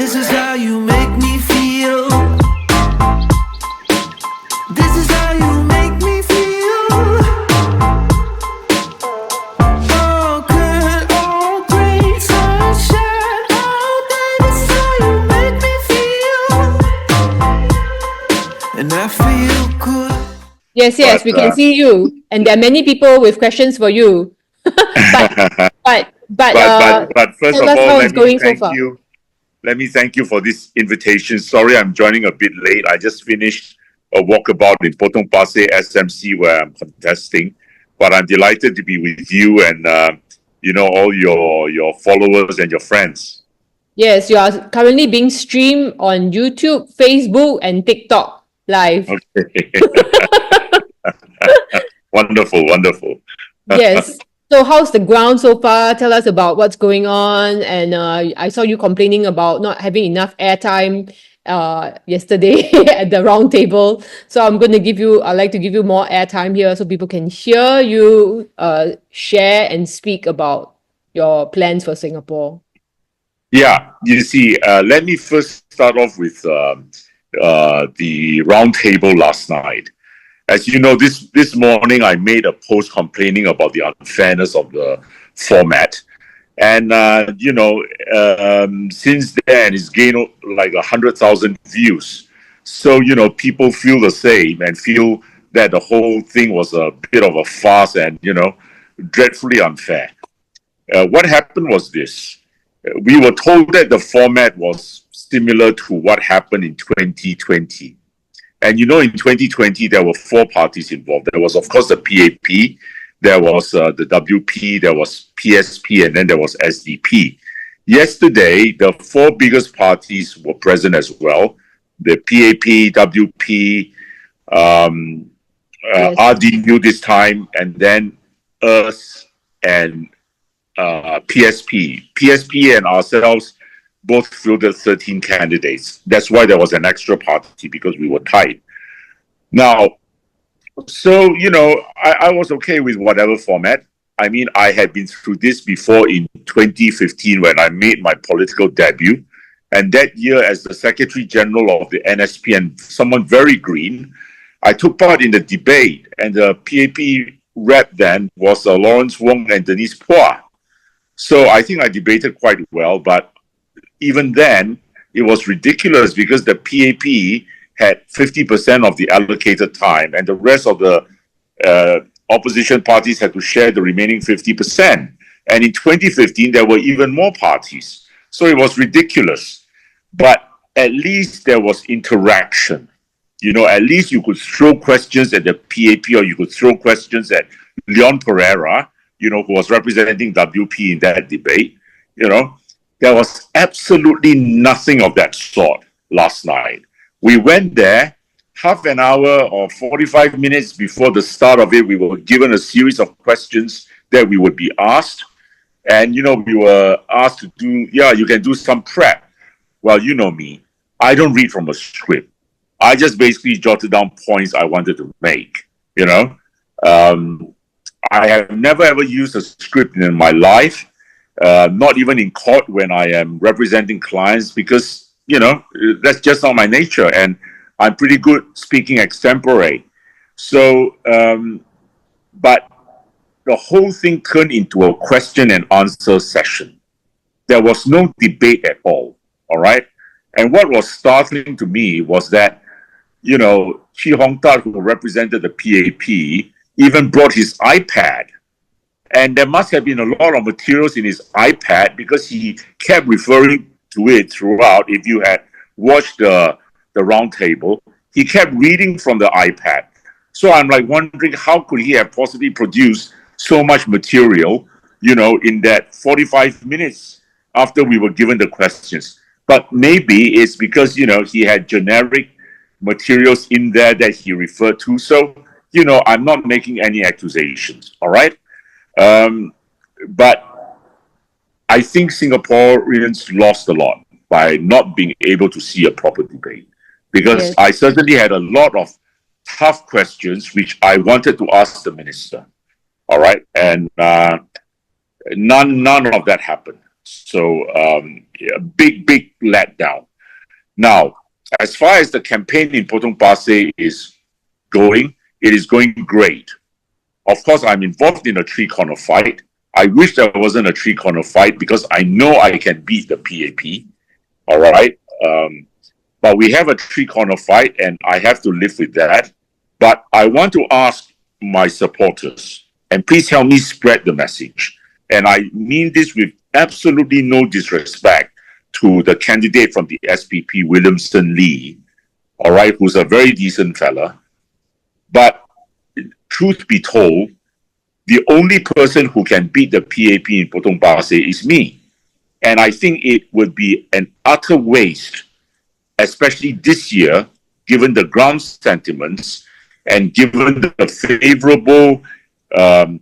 This is how you make me feel. This is how you make me feel. Oh, good, oh, great sunshine all day. This is how you make me feel. And I feel good. Yes, But we can see you, and there are many people with questions for you. but first tell of us all, how let it's me going so thank far. you. Let me thank you for this invitation. Sorry, I'm joining a bit late. I just finished a walkabout in Potong Pasir SMC where I'm contesting, but I'm delighted to be with you and all your followers and your friends. Yes, you are currently being streamed on YouTube, Facebook, and TikTok live. Okay, wonderful, wonderful. Yes. So how's the ground so far? Tell us about what's going on. And I saw you complaining about not having enough airtime yesterday at the round table. So I'd like to give you more airtime here so people can hear you share and speak about your plans for Singapore. Yeah, you see, let me first start off with the round table last night. As you know, this morning I made a post complaining about the unfairness of the format, and since then it's gained like 100,000 views. So people feel the same and feel that the whole thing was a bit of a farce and dreadfully unfair. What happened was this: we were told that the format was similar to what happened in 2020. And in 2020, there were four parties involved. There was, of course, the PAP, there was the WP, there was PSP, and then there was SDP. Yesterday, the four biggest parties were present as well: the PAP, WP, Yes. RDU this time, and then us and PSP. PSP and ourselves both fielded 13 candidates. That's why there was an extra party, because we were tied. Now, so, I was okay with whatever format. I mean, I had been through this before in 2015 when I made my political debut. And that year, as the Secretary General of the NSP and someone very green, I took part in the debate. And the PAP rep then was Lawrence Wong and Denise Phua. So I think I debated quite well, but even then, it was ridiculous because the PAP had 50% of the allocated time, and the rest of the opposition parties had to share the remaining 50%. And in 2015, there were even more parties. So it was ridiculous. But at least there was interaction. At least you could throw questions at the PAP, or you could throw questions at Leon Pereira, who was representing WP in that debate. There was absolutely nothing of that sort last night. We went there half an hour or 45 minutes before the start of it. We were given a series of questions that we would be asked. And, we were asked to do, you can do some prep. Well, you know me, I don't read from a script. I just basically jotted down points I wanted to make, I have never ever used a script in my life. Not even in court when I am representing clients, because that's just not my nature, and I'm pretty good speaking extempore. So, but the whole thing turned into a question and answer session. There was no debate at all. All right, and what was startling to me was that Chi Hong Tat, who represented the PAP, even brought his iPad. And there must have been a lot of materials in his iPad, because he kept referring to it throughout. If you had watched the round table, he kept reading from the iPad. So I'm like wondering, how could he have possibly produced so much material, in that 45 minutes after we were given the questions? But maybe it's because, he had generic materials in there that he referred to. So, I'm not making any accusations, all right? But I think Singaporeans lost a lot by not being able to see a proper debate, because Yes. I certainly had a lot of tough questions which I wanted to ask the minister. All right, and none of that happened. So a big letdown. Now, as far as the campaign in Potong Pasir is going, it is going great. Of course, I'm involved in a three-corner fight. I wish there wasn't a three-corner fight because I know I can beat the PAP. All right. But we have a three-corner fight, and I have to live with that. But I want to ask my supporters, and please help me spread the message. And I mean this with absolutely no disrespect to the candidate from the SPP, Williamson Lee, all right, who's a very decent fella. But truth be told, the only person who can beat the PAP in Potong Pasir is me. And I think it would be an utter waste, especially this year, given the ground sentiments and given the favorable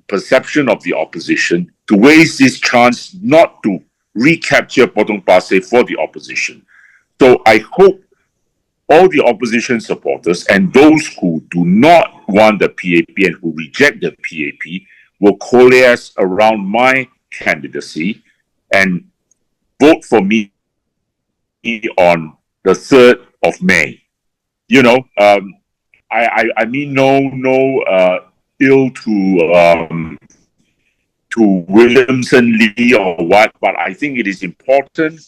perception of the opposition, to waste this chance not to recapture Potong Pasir for the opposition. So I hope all the opposition supporters and those who do not want the PAP and who reject the PAP will coalesce around my candidacy and vote for me on the 3rd of May. You know, I mean no ill to Williamson Lee or what, but I think it is important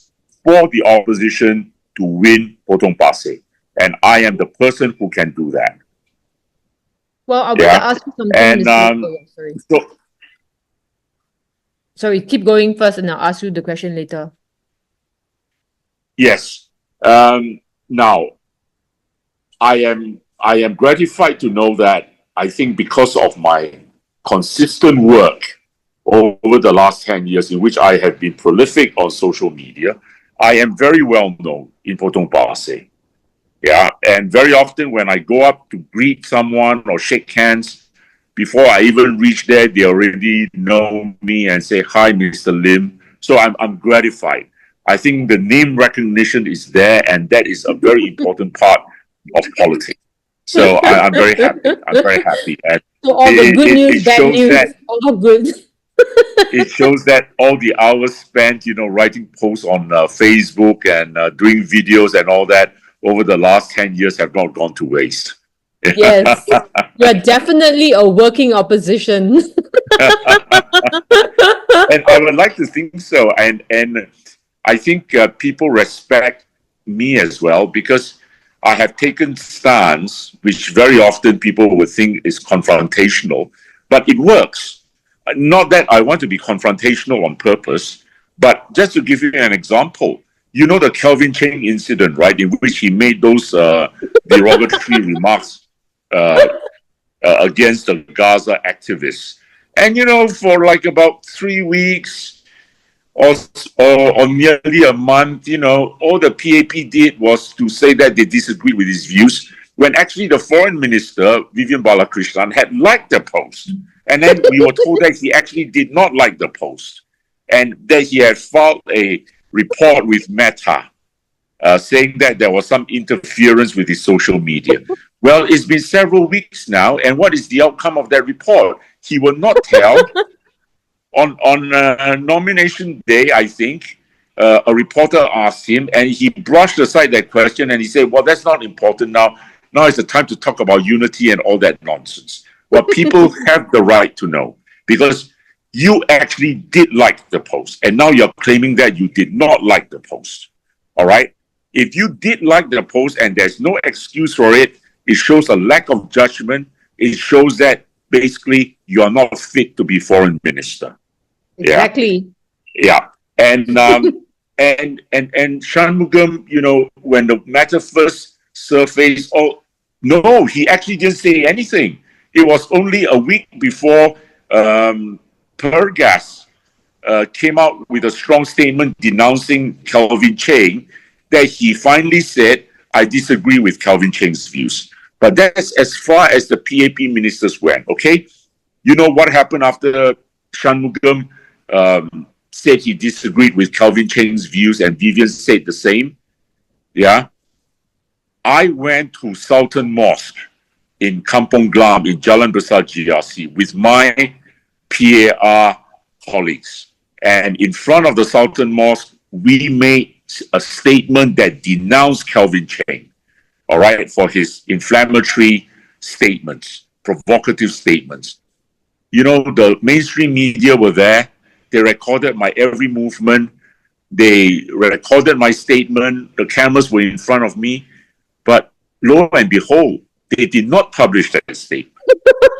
for the opposition to win Potong Pasir. And I am the person who can do that. Well, I want to ask you something. And sorry. so, Sorry, keep going first and I'll ask you the question later. yes. Now, I am gratified to know that I think because of my consistent work over the last 10 years in which I have been prolific on social media, I am very well known in Potong Pasir. Yeah, and very often when I go up to greet someone or shake hands, before I even reach there, they already know me and say, "Hi, Mr. Lim." So I'm gratified. I think the name recognition is there, and that is a very important part of politics. So I'm very happy. I'm very happy. And So all the good news, bad shows news, that all good. it shows that all the hours spent, writing posts on Facebook and doing videos and all that over the last 10 years have not gone to waste. Yes, you're definitely a working opposition. And I would like to think so. And I think people respect me as well because I have taken stance, which very often people would think is confrontational, but it works. Not that I want to be confrontational on purpose, but just to give you an example, the Kelvin Cheng incident, right, in which he made those derogatory remarks against the Gaza activists. And, for like about 3 weeks or nearly a month, all the PAP did was to say that they disagreed with his views, when actually the foreign minister, Vivian Balakrishnan, had liked the post. And then we were told that he actually did not like the post and that he had filed a report with Meta saying that there was some interference with his social media. Well, it's been several weeks now, and what is the outcome of that report? He will not tell. On nomination day, I think, a reporter asked him, and he brushed aside that question, and he said, well, that's not important now. Now is the time to talk about unity and all that nonsense. Well, people have the right to know, because you actually did like the post, and now you're claiming that you did not like the post. All right? If you did like the post and there's no excuse for it, it shows a lack of judgment. It shows that basically you are not fit to be foreign minister. Exactly. Yeah. And Shanmugam, when the matter first surfaced, no, he actually didn't say anything. It was only a week before Pergas came out with a strong statement denouncing Kelvin Cheng that he finally said, I disagree with Kelvin Cheng's views. But that's as far as the PAP ministers went, okay? You know what happened after Shanmugam said he disagreed with Kelvin Cheng's views and Vivian said the same? Yeah. I went to Sultan Mosque in Kampong Glam in Jalan Besar GRC with my PAR colleagues. And in front of the Sultan Mosque, we made a statement that denounced Calvin Cheng, all right, for his inflammatory statements, provocative statements. You know, the mainstream media were there. They recorded my every movement. They recorded my statement. The cameras were in front of me. But lo and behold, they did not publish that statement.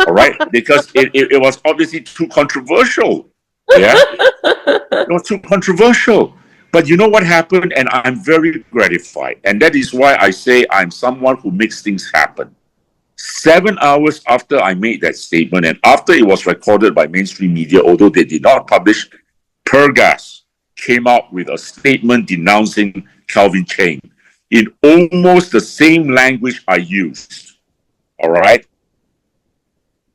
All right? Because it was obviously too controversial. Yeah? It was too controversial. But you know what happened? And I'm very gratified. And that is why I say I'm someone who makes things happen. 7 hours after I made that statement and after it was recorded by mainstream media, although they did not publish, Pergas came out with a statement denouncing Calvin Cheng in almost the same language I used. All right?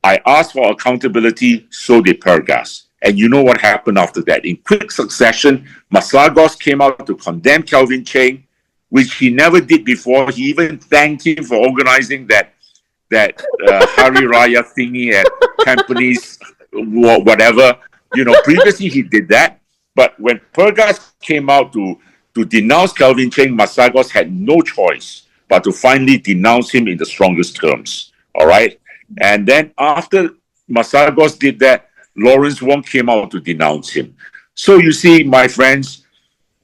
I asked for accountability, so did Pergas. And you know what happened after that? In quick succession, Masagos came out to condemn Calvin Cheng, which he never did before. He even thanked him for organizing that Hari Raya thingy at Tampines, whatever. You know, previously he did that. But when Pergas came out to denounce Calvin Cheng, Masagos had no choice but to finally denounce him in the strongest terms. All right? And then after Masagos did that, Lawrence Wong came out to denounce him. So you see, my friends,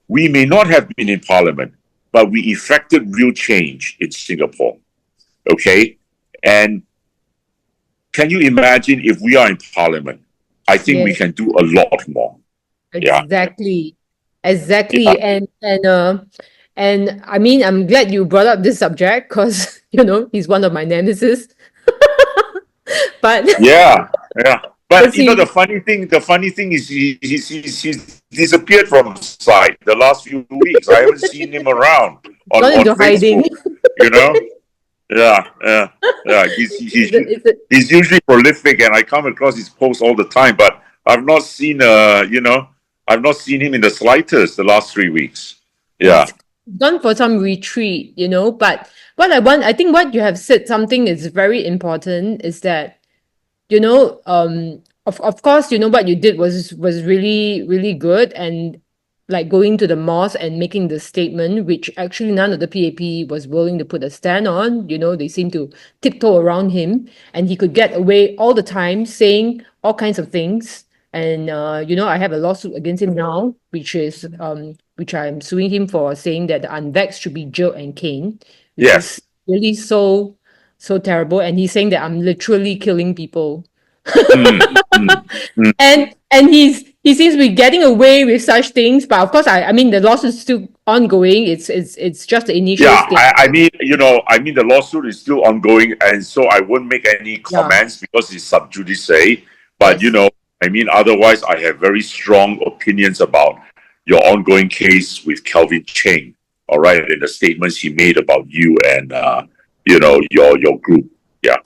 we may not have been in Parliament, but we effected real change in Singapore. Okay? And can you imagine if we are in Parliament? I think we can do a lot more. Exactly. Exactly. Yeah. And I mean, I'm glad you brought up this subject because, he's one of my nemesis. But yeah. But see, the funny thing is he's disappeared from sight the last few weeks. I haven't seen him around on gone into hiding. Facebook. You know? Yeah. He's usually prolific, and I come across his posts all the time. But I've not seen I've not seen him in the slightest the last 3 weeks. Yeah. Gone for some retreat, But I think what you have said, something is very important, is that, of course, what you did was really, really good, and like going to the mosque and making the statement, which actually none of the PAP was willing to put a stand on. They seem to tiptoe around him, and he could get away all the time saying all kinds of things. And I have a lawsuit against him now, which I'm suing him for saying that the unvaxxed should be jailed and caned, which Yes. is really so terrible. And he's saying that I'm literally killing people. And he seems to be getting away with such things, but of course, I mean, the lawsuit is still ongoing. It's just the initial stage. I mean, the lawsuit is still ongoing, and so I wouldn't make any comments because it's sub judice. But otherwise, I have very strong opinions about your ongoing case with Calvin Cheng. All right, and the statements he made about you and your group. Yeah.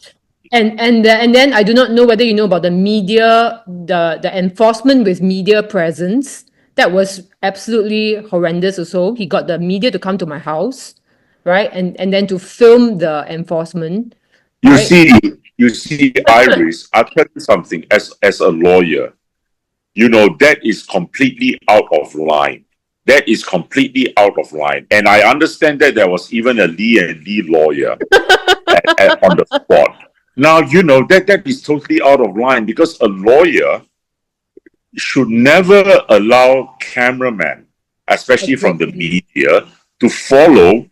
And then I do not know whether you know about the media, the enforcement with media presence. That was absolutely horrendous also. He got the media to come to my house, right? And then to film the enforcement. You see, Iris, I'll tell you something, as a lawyer, that is completely out of line. That is completely out of line. And I understand that there was even a Lee and Lee lawyer on the spot. Now, that is totally out of line because a lawyer should never allow cameramen, especially from the media, to follow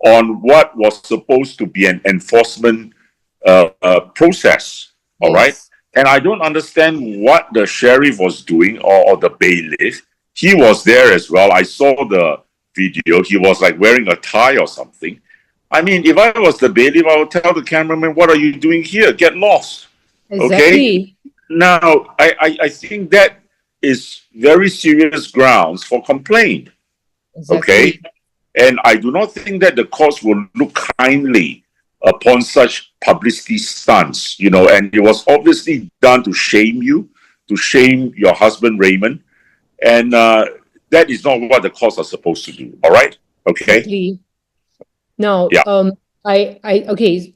on what was supposed to be an enforcement process. All right? And I don't understand what the sheriff was doing or the bailiff. He was there as well. I saw the video. He was like wearing a tie or something. I mean, if I was the bailiff, I would tell the cameraman, what are you doing here? Get lost. Exactly. Okay? Now, I think that is very serious grounds for complaint. Exactly. Okay? And I do not think that the courts will look kindly upon such publicity stunts, and it was obviously done to shame you, to shame your husband, Raymond. And that is not what the courts are supposed to do. All right? Okay? Exactly. Now, Yeah. okay.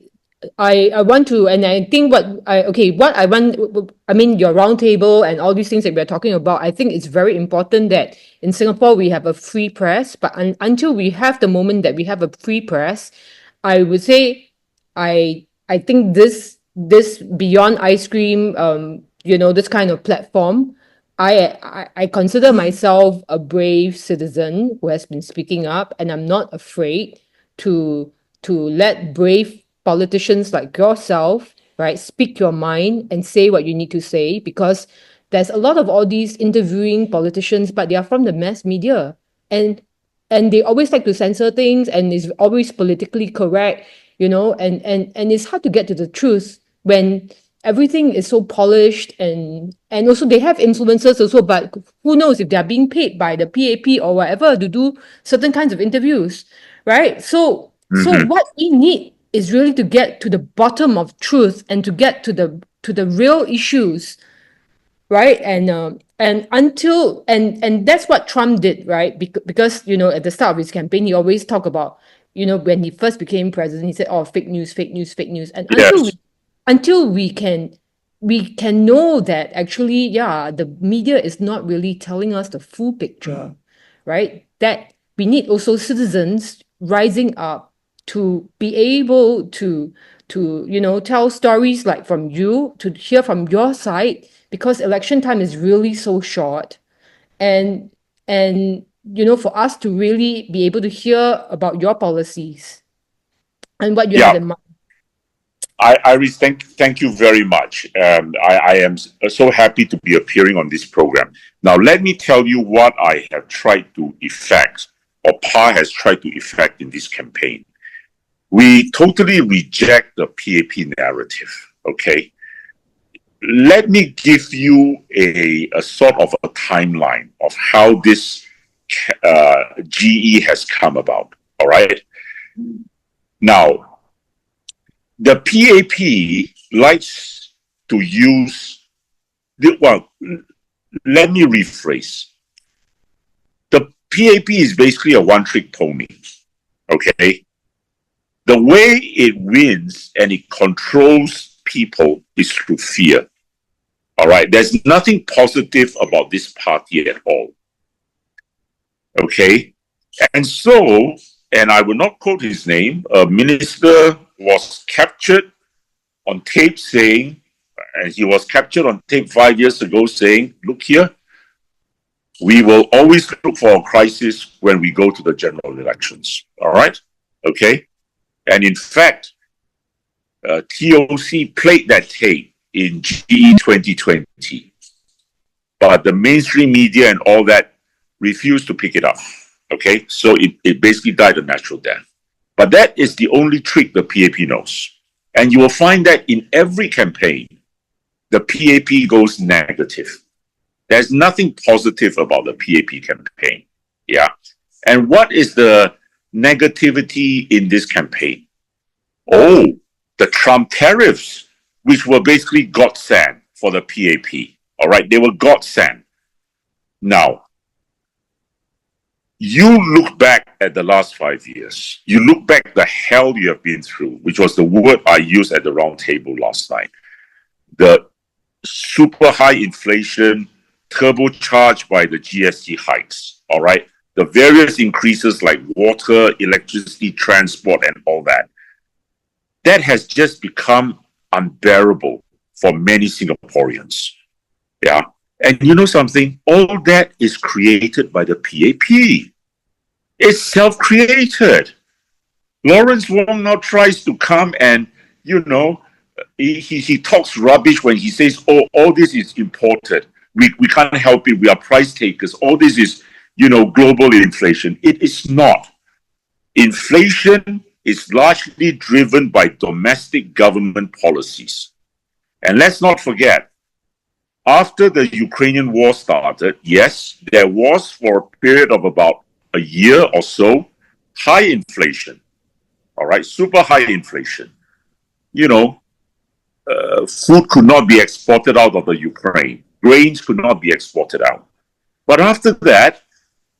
I want to, and I think what I want, I mean, your roundtable and all these things that we're talking about, I think it's very important that in Singapore we have a free press, but until we have the moment that we have a free press, I would say, I think this beyond ice cream, this kind of platform, I consider myself a brave citizen who has been speaking up, and I'm not afraid to let brave politicians like yourself, right, speak your mind and say what you need to say, because there's a lot of all these interviewing politicians, but they are from the mass media, and they always like to censor things, and it's always politically correct, and it's hard to get to the truth when everything is so polished, and also they have influencers also, but who knows if they're being paid by the PAP or whatever to do certain kinds of interviews, right? So Mm-hmm. what we need is really to get to the bottom of truth and to get to the real issues, right? And until and that's what Trump did, right? Because at the start of his campaign, he always talked about, when he first became president, he said, "Oh, fake news, fake news, fake news," and Yes. until we can know that actually, yeah, the media is not really telling us the full picture, right? That we need also citizens rising up to be able to tell stories like from you, to hear from your side, because election time is really so short, and for us to really be able to hear about your policies and what you have Yeah. in mind. Iris, thank you very much. I am so happy to be appearing on this program. Now, let me tell you what I have tried to effect, or PA has tried to effect in this campaign. We totally reject the PAP narrative, okay? Let me give you a sort of a timeline of how this GE has come about, all right? Now, the PAP likes to use well, let me rephrase. The PAP is basically a one-trick pony. Okay, the way it wins and it controls people is through fear. All right, there's nothing positive about this party at all. Okay, and so, and I will not quote his name. A minister was captured on tape saying, and he was captured on tape 5 years ago saying, look here, we will always look for a crisis when we go to the general elections. All right? Okay? And in fact, TOC played that tape in GE 2020, but the mainstream media and all that refused to pick it up. Okay? So it basically died a natural death. But that is the only trick the PAP knows. And you will find that in every campaign, the PAP goes negative. There's nothing positive about the PAP campaign. Yeah. And what is the negativity in this campaign? Oh, the Trump tariffs, which were basically godsend for the PAP. All right. They were godsend. Now, you look back at the last 5 years. You look back the hell you have been through, which was the word I used at the round table last night. The super high inflation, turbocharged by the GST hikes, all right? The various increases like water, electricity, transport, and all that. That has just become unbearable for many Singaporeans. Yeah. And you know something? All that is created by the PAP. It's self-created. Lawrence Wong now tries to come and, he talks rubbish when he says, oh, all this is imported. We can't help it. We are price takers. All this is, global inflation. It is not. Inflation is largely driven by domestic government policies. And let's not forget, after the Ukrainian war started, yes, there was for a period of about a year or so, high inflation. All right, super high inflation. Food could not be exported out of the Ukraine. Grains could not be exported out. But after that,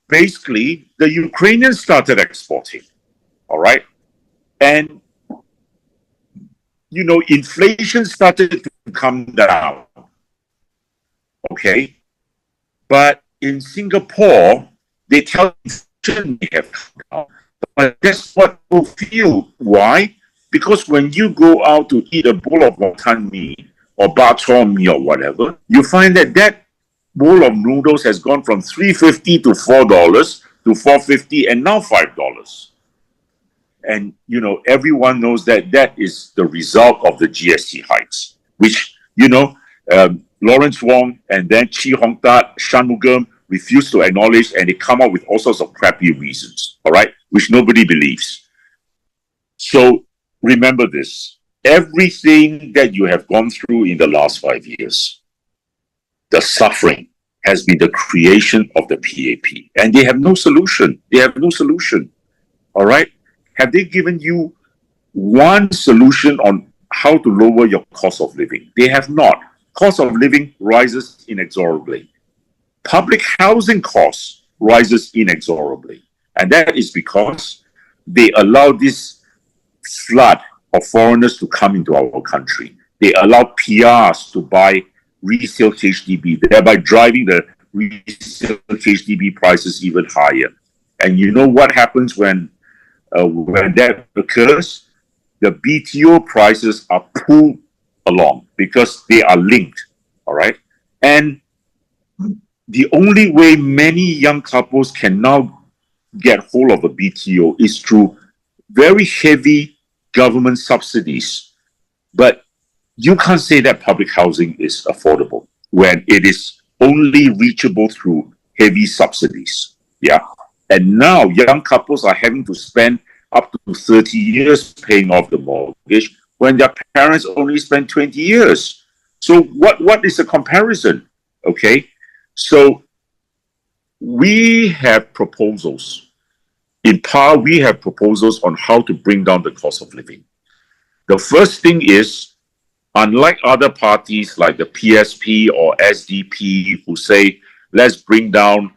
basically, the Ukrainians started exporting. All right. And inflation started to come down. Okay. But in Singapore, they tell inflation may have come down. But that's what people feel. Why? Because when you go out to eat a bowl of wonton mee or bak chor mee or whatever, you find that bowl of noodles has gone from $3.50 to $4 to $4.50 and now $5. And everyone knows that is the result of the GST hikes, which Lawrence Wong and then Chi Hong Tat, Shanmugam refuse to acknowledge, and they come up with all sorts of crappy reasons, all right, which nobody believes. So remember this: everything that you have gone through in the last 5 years, the suffering has been the creation of the PAP, and they have no solution. They have no solution. All right. Have they given you one solution on how to lower your cost of living? They have not. Cost of living rises inexorably. Public housing costs rises inexorably. And that is because they allow this flood of foreigners to come into our country. They allow PRs to buy resale HDB, thereby driving the resale HDB prices even higher. And you know what happens when that occurs? The BTO prices are pulled along because they are linked, all right? And the only way many young couples can now get hold of a BTO is through very heavy government subsidies. But you can't say that public housing is affordable when it is only reachable through heavy subsidies. Yeah. And now young couples are having to spend up to 30 years paying off the mortgage when their parents only spent 20 years. So what is the comparison? Okay. So we have proposals. In PAR, we have proposals on how to bring down the cost of living. The first thing is, unlike other parties like the PSP or SDP who say, let's bring down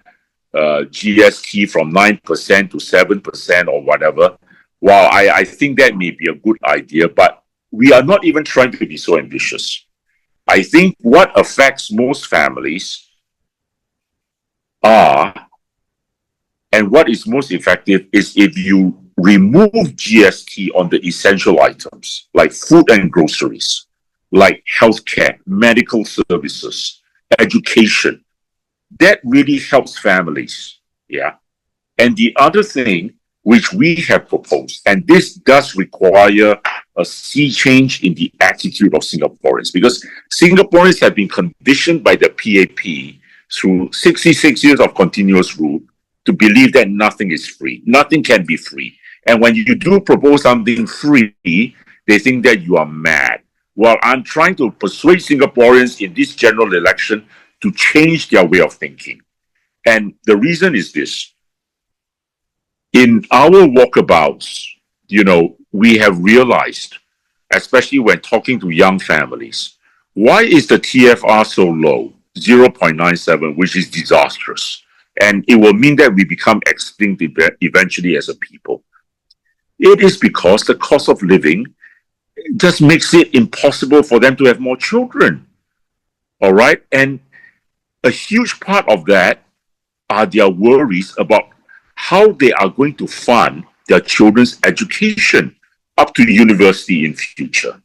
GST from 9% to 7% or whatever, while I think that may be a good idea, but we are not even trying to be so ambitious. I think what affects most families are, and what is most effective is if you remove GST on the essential items like food and groceries, like healthcare, medical services, education. That really helps families. Yeah. And the other thing which we have proposed, and this does require a sea change in the attitude of Singaporeans, because Singaporeans have been conditioned by the PAP through 66 years of continuous rule to believe that nothing is free. Nothing can be free. And when you do propose something free, they think that you are mad. Well, I'm trying to persuade Singaporeans in this general election to change their way of thinking. And the reason is this. In our walkabouts, we have realized, especially when talking to young families, why is the TFR so low, 0.97, which is disastrous? And it will mean that we become extinct eventually as a people. It is because the cost of living just makes it impossible for them to have more children. All right? And a huge part of that are their worries about how they are going to fund their children's education up to university in future.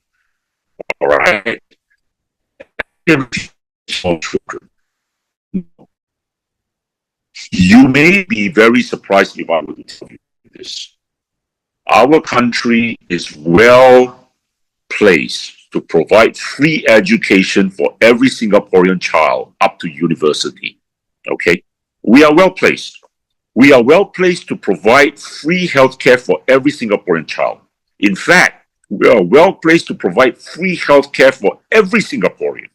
All right? Small children. You may be very surprised if I were to tell you this. Our country is well placed to provide free education for every Singaporean child up to university. Okay? We are well placed. We are well placed to provide free healthcare for every Singaporean child. In fact, we are well placed to provide free healthcare for every Singaporean.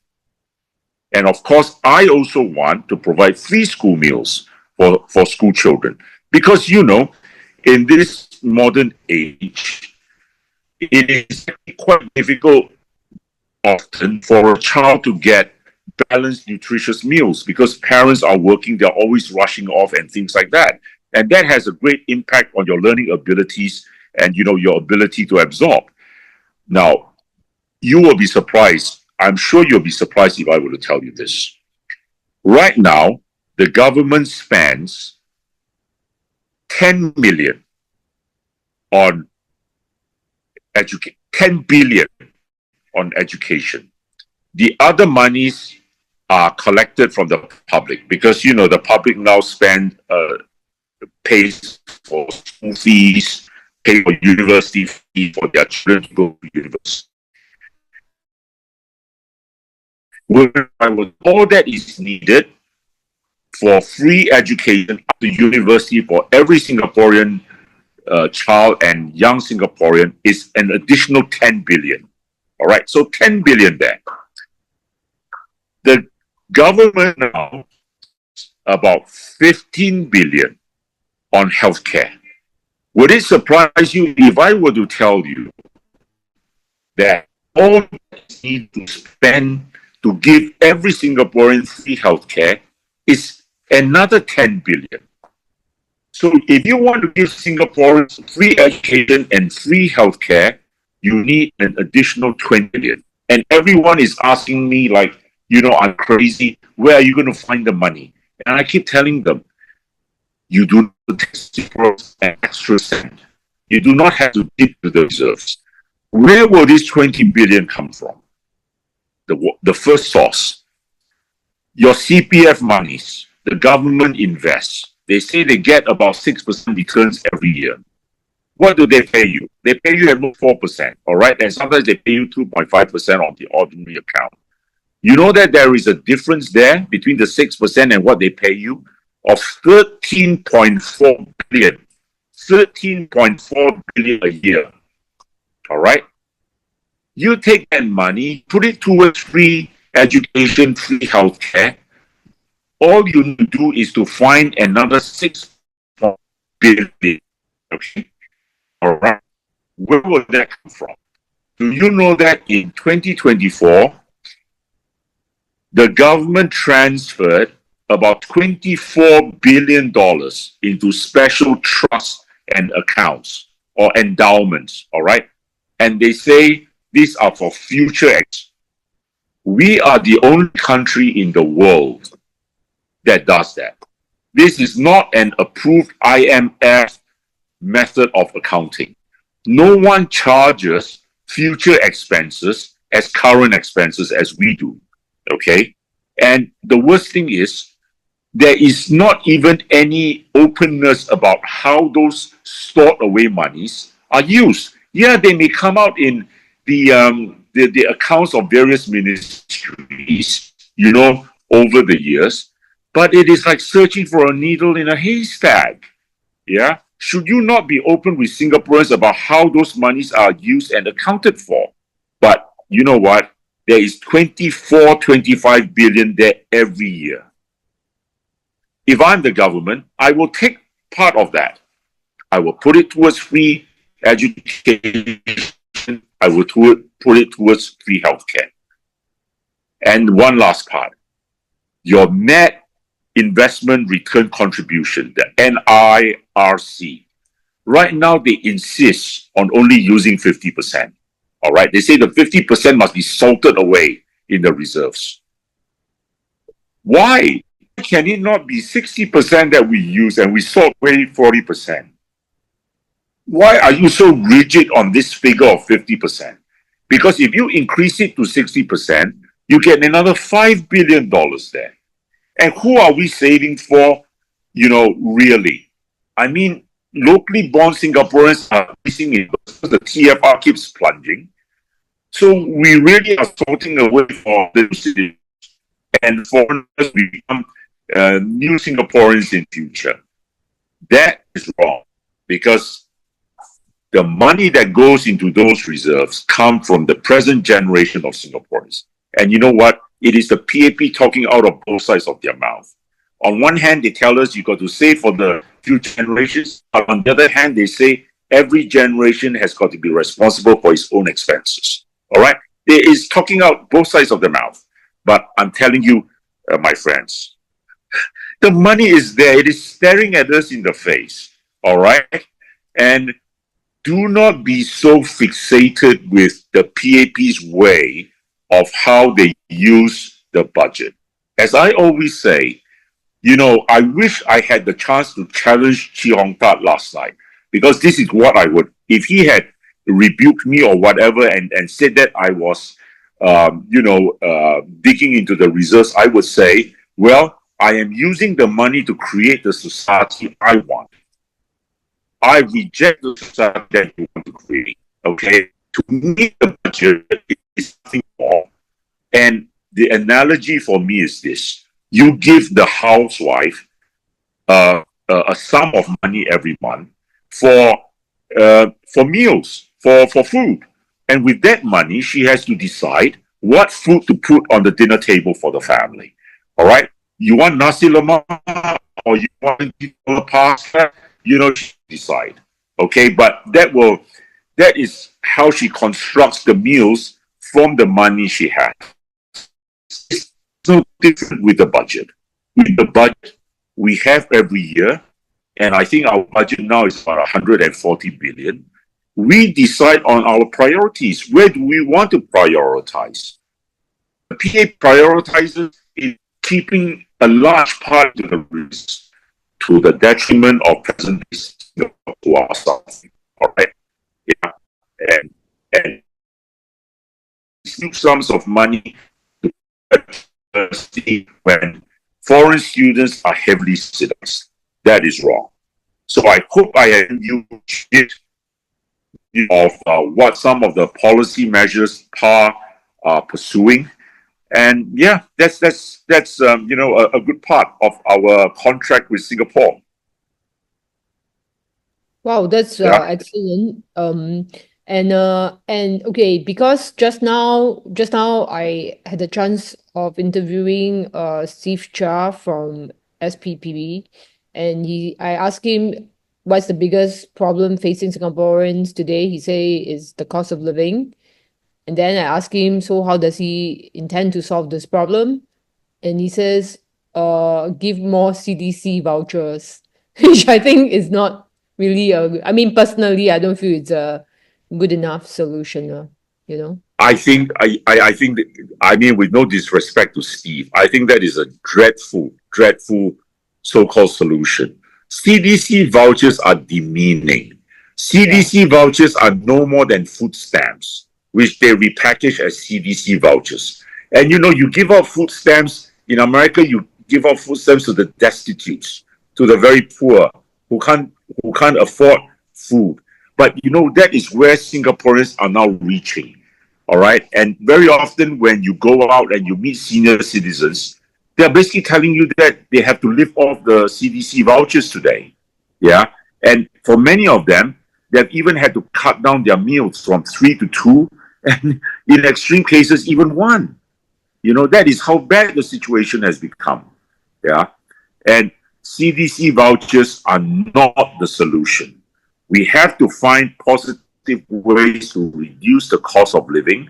And of course, I also want to provide free school meals for school children. Because, in this modern age, it is quite difficult often for a child to get balanced, nutritious meals because parents are working, they're always rushing off and things like that. And that has a great impact on your learning abilities and, your ability to absorb. Now, you will be surprised. I'm sure you'll be surprised if I were to tell you this. Right now, the government spends 10 million on 10 billion on education. The other monies are collected from the public because the public now pays for school fees, pay for university fees for their children to go to university. All that is needed for free education up to university for every Singaporean child and young Singaporean is an additional 10 billion. All right, so 10 billion there. The government now about 15 billion on healthcare. Would it surprise you if I were to tell you that all that need to spend to give every Singaporean free healthcare is another 10 billion? So if you want to give Singaporeans free education and free healthcare, you need an additional 20 billion. And everyone is asking me like, I'm crazy. Where are you going to find the money? And I keep telling them, you do not have an extra cent. You do not have to dip to the reserves. Where will this 20 billion come from? The first source, your CPF monies, the government invests. They say they get about 6% returns every year. What do they pay you? They pay you about 4%, all right? And sometimes they pay you 2.5% on the ordinary account. You know that there is a difference there between the 6% and what they pay you of 13.4 billion. 13.4 billion a year. All right? You take that money, put it towards free education, free healthcare. All you need to do is to find another 6 billion. Okay? All right. Where will that come from? Do you know that in 2024, the government transferred about $24 billion into special trusts and accounts or endowments, all right? And they say these are for future. We are the only country in the world that does that. This is not an approved IMF method of accounting. No one charges future expenses as current expenses as we do. Okay? And the worst thing is, there is not even any openness about how those stored away monies are used. Yeah, they may come out in the accounts of various ministries, over the years, but it is like searching for a needle in a haystack. Yeah? Should you not be open with Singaporeans about how those monies are used and accounted for? But you know what? There is 25 billion there every year. If I'm the government, I will take part of that. I will put it towards free education. I will put it towards free healthcare. And one last part, your net investment return contribution, the NIRC. Right now, they insist on only using 50%. All right, they say the 50% must be salted away in the reserves. Why can it not be 60% that we use and we salt away 40%? Why are you so rigid on this figure of 50%? Because if you increase it to 60%, you get another $5 billion there. And who are we saving for, really? I mean, locally born Singaporeans are missing it because the TFR keeps plunging. So we really are salting away for the citizens and foreigners become new Singaporeans in future. That is wrong because the money that goes into those reserves come from the present generation of Singaporeans. And you know what? It is the PAP talking out of both sides of their mouth. On one hand, they tell us you got to save for the future generations. But on the other hand, they say every generation has got to be responsible for its own expenses. All right? It is talking out both sides of the mouth. But I'm telling you, my friends, the money is there. It is staring at us in the face. All right? And do not be so fixated with the PAP's way of how they use the budget. As I always say, I wish I had the chance to challenge Chi Hong Tat last night, because this is what I would, if he had rebuked me or whatever and said that I was, digging into the reserves, I would say, well, I am using the money to create the society I want. I reject the society that you want to create. Okay, to me, the budget is nothing more. And the analogy for me is this: you give the housewife a sum of money every month for meals, for food, and with that money, she has to decide what food to put on the dinner table for the family. All right, you want nasi lemak or you want pasta? She decide. Okay, but that is how she constructs the meals from the money she has. It's no different with the budget. With the budget we have every year, and I think our budget now is about 140 billion. We decide on our priorities. Where do we want to prioritize? The PA prioritizes in keeping a large part of the risk to the detriment of present to ourselves. All right, yeah, and huge sums of money to university when foreign students are heavily subsidized. That is wrong. So I hope I have used it of what some of the policy measures PAR are pursuing. And yeah, that's a good part of our contract with Singapore. Wow, that's Yeah. excellent. And okay, because just now I had the chance of interviewing Steve Chia from SPPB, and I asked him what's the biggest problem facing Singaporeans today. He say is the cost of living. And then I asked him, so how does he intend to solve this problem? And he says, give more CDC vouchers, which I think is not really I mean, personally, I don't feel it's a good enough solution, you know? I think I think that, I mean, with no disrespect to Steve, I think that is a dreadful so-called solution. CDC vouchers are demeaning. CDC vouchers are no more than food stamps, which they repackage as CDC vouchers. And you give out food stamps in America. You give out food stamps to the destitutes, to the very poor who can't afford food. But that is where Singaporeans are now reaching. All right. And very often when you go out and you meet senior citizens, they're basically telling you that they have to live off the CDC vouchers today. Yeah. And for many of them, they've even had to cut down their meals from 3 to 2, and in extreme cases, even 1. That is how bad the situation has become. Yeah. And CDC vouchers are not the solution. We have to find positive ways to reduce the cost of living,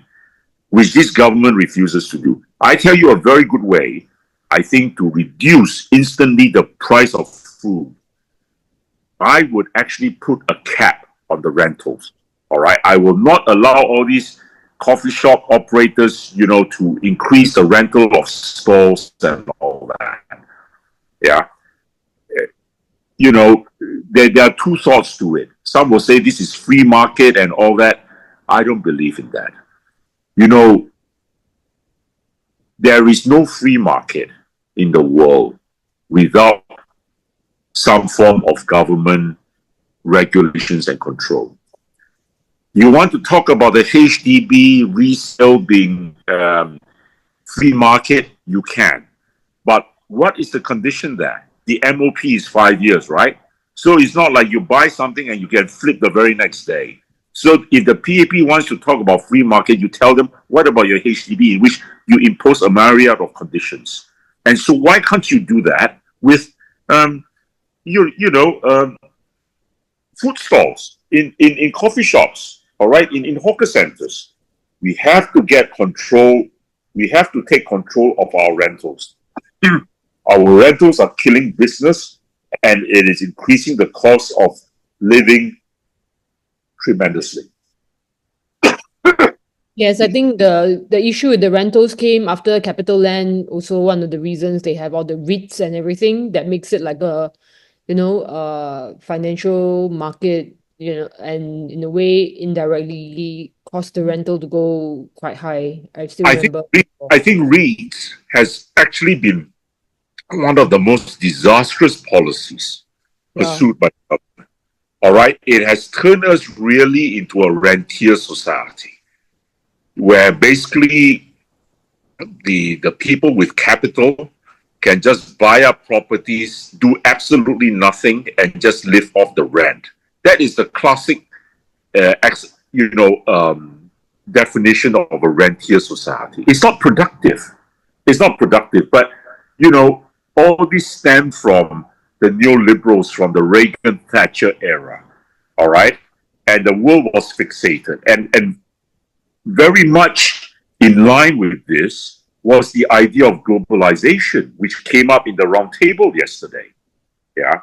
which this government refuses to do. I tell you a very good way, I think, to reduce instantly the price of food. I would actually put a cap on the rentals. All right. I will not allow all these coffee shop operators, to increase the rental of stalls and all that. Yeah. There are two thoughts to it. Some will say this is free market and all that. I don't believe in that. There is no free market in the world without some form of government regulations and control. You want to talk about the HDB resale being free market? You can. But what is the condition there? The MOP is 5 years, right? So it's not like you buy something and you can flip the very next day. So if the PAP wants to talk about free market, you tell them, what about your HDB, in which you impose a myriad of conditions? And so why can't you do that with, food stalls, in coffee shops, all right, in hawker centers? We have to get control. We have to take control of our rentals. Our rentals are killing business, and it is increasing the cost of living tremendously. Yes, I think the issue with the rentals came after Capital Land. Also, one of the reasons they have all the REITs and everything that makes it like a, financial market, and in a way indirectly caused the rental to go quite high. I still I think remember. I think REIT has actually been one of the most disastrous policies Yeah. pursued by the government. All right, it has turned us really into a rentier society, where basically the people with capital can just buy up properties, do absolutely nothing, and just live off the rent. That is the classic, uh, ex, you know, definition of a rentier society. It's not productive. It's not productive. But all this stem from the neoliberals from the Reagan Thatcher era. All right, and the world was fixated, and very much in line with this was the idea of globalization, which came up in the round table yesterday. Yeah.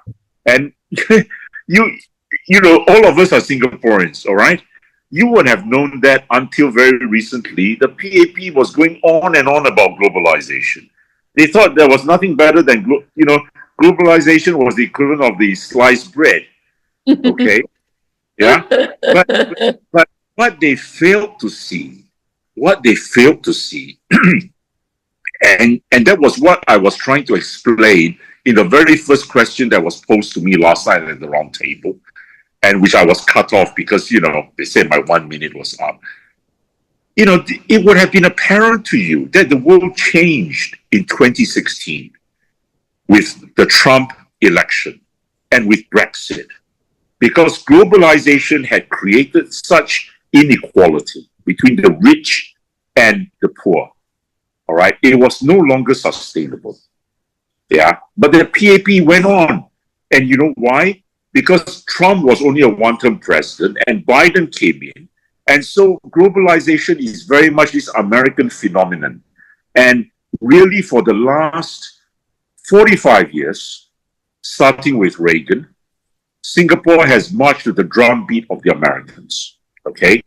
And you all of us are Singaporeans, all right? You would have known that until very recently, the PAP was going on and on about globalization. They thought there was nothing better than, globalization was the equivalent of the sliced bread, okay? Yeah. But, but what they failed to see, what they failed to see, and that was what I was trying to explain in the very first question that was posed to me last night at the round table, and which I was cut off because they said my 1 minute was up. It would have been apparent to you that the world changed in 2016 with the Trump election and with Brexit, because globalization had created such inequality between the rich and the poor. All right, it was no longer sustainable. Yeah, but the PAP went on, and you know why? Because Trump was only a one-term president, and Biden came in, and so globalization is very much this American phenomenon. And really, for the last 45 years, starting with Reagan, Singapore has marched to the drumbeat of the Americans. Okay,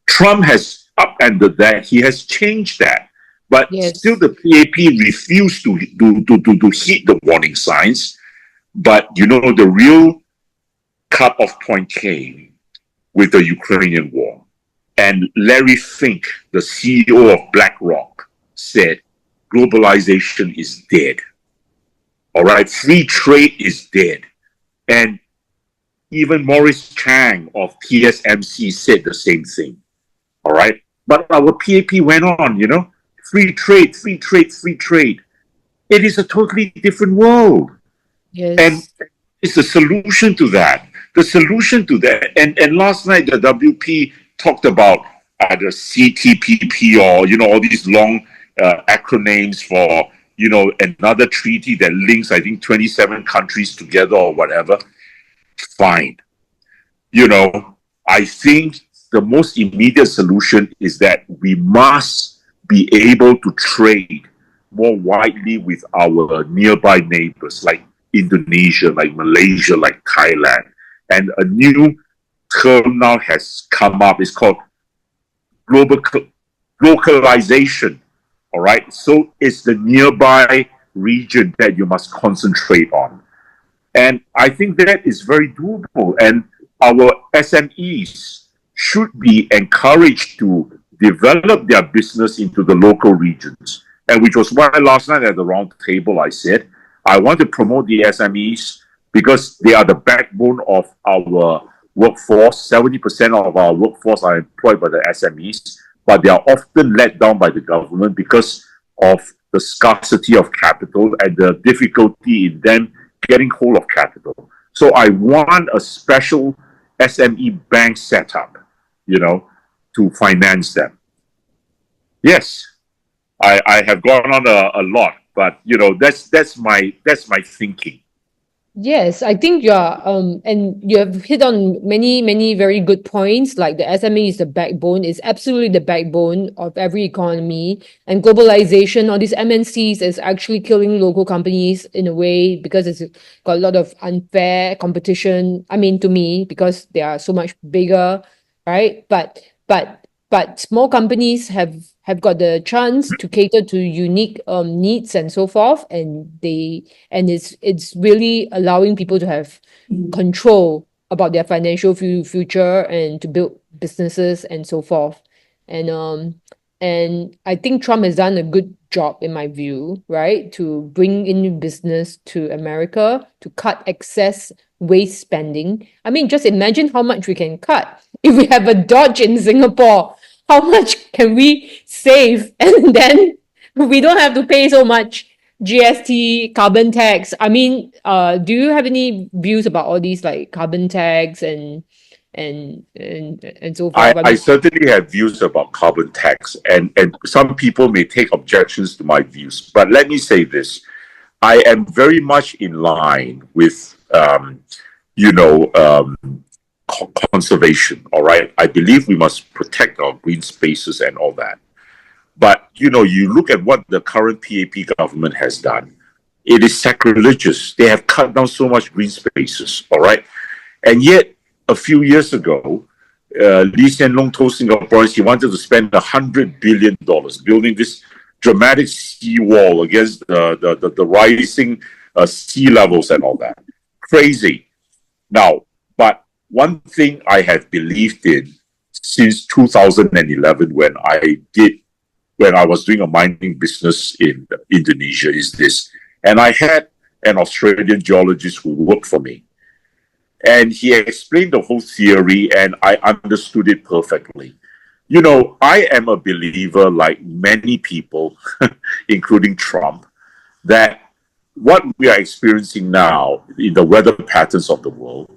Trump has upended that. He has changed that. But Yes. still, the PAP refused to heed the warning signs. But the real cut-off point came with the Ukrainian war. And Larry Fink, the CEO of BlackRock, said, globalization is dead. All right, free trade is dead. And even Maurice Chang of TSMC said the same thing. All right, but our PAP went on, free trade, free trade, free trade. It is a totally different world. Yes. And it's the solution to that. The solution to that. And last night, the WP talked about the CTPP or, all these long acronyms for, another treaty that links, I think, 27 countries together or whatever. Fine. I think the most immediate solution is that we must be able to trade more widely with our nearby neighbors like Indonesia, like Malaysia, like Thailand. And a new term now has come up. It's called global localization. All right. So it's the nearby region that you must concentrate on. And I think that is very doable. And our SMEs should be encouraged to develop their business into the local regions. And which was why last night at the round table I said, I want to promote the SMEs because they are the backbone of our workforce. 70% of our workforce are employed by the SMEs, but they are often let down by the government because of the scarcity of capital and the difficulty in them getting hold of capital. So I want a special SME bank set up, to finance them. Yes, I have gone on a lot, but that's my thinking. Yes, I think and you have hit on many very good points. Like the SME is the backbone, is absolutely the backbone of every economy. And globalization, all these MNCs is actually killing local companies in a way because it's got a lot of unfair competition. I mean, to me, because they are so much bigger right? But small companies have got the chance to cater to unique needs and so forth, and it's really allowing people to have control about their financial future and to build businesses and so forth. And I think Trump has done a good job, in my view, right, to bring in business to America, to cut excess waste spending. I mean, just imagine how much we can cut. If we have a Dodge in Singapore, how much can we save? And then we don't have to pay so much GST, carbon tax. I mean, do you have any views about all these like carbon tax and so forth? I certainly have views about carbon tax, and some people may take objections to my views. But let me say this: I am very much in line with, you know, conservation. All right, I believe we must protect our green spaces and all that. But you know, you look at what the current PAP government has done. It is sacrilegious. They have cut down so much green spaces. All right, and yet a few years ago, Lee Hsien Loong told Singaporeans he wanted to spend $100 billion building this dramatic seawall against the rising sea levels and all that. Crazy. Now, but one thing I have believed in since 2011 when I was doing a mining business in Indonesia is this. And I had an Australian geologist who worked for me. And he explained the whole theory, and I understood it perfectly. You know, I am a believer, like many people, including Trump, that what we are experiencing now in the weather patterns of the world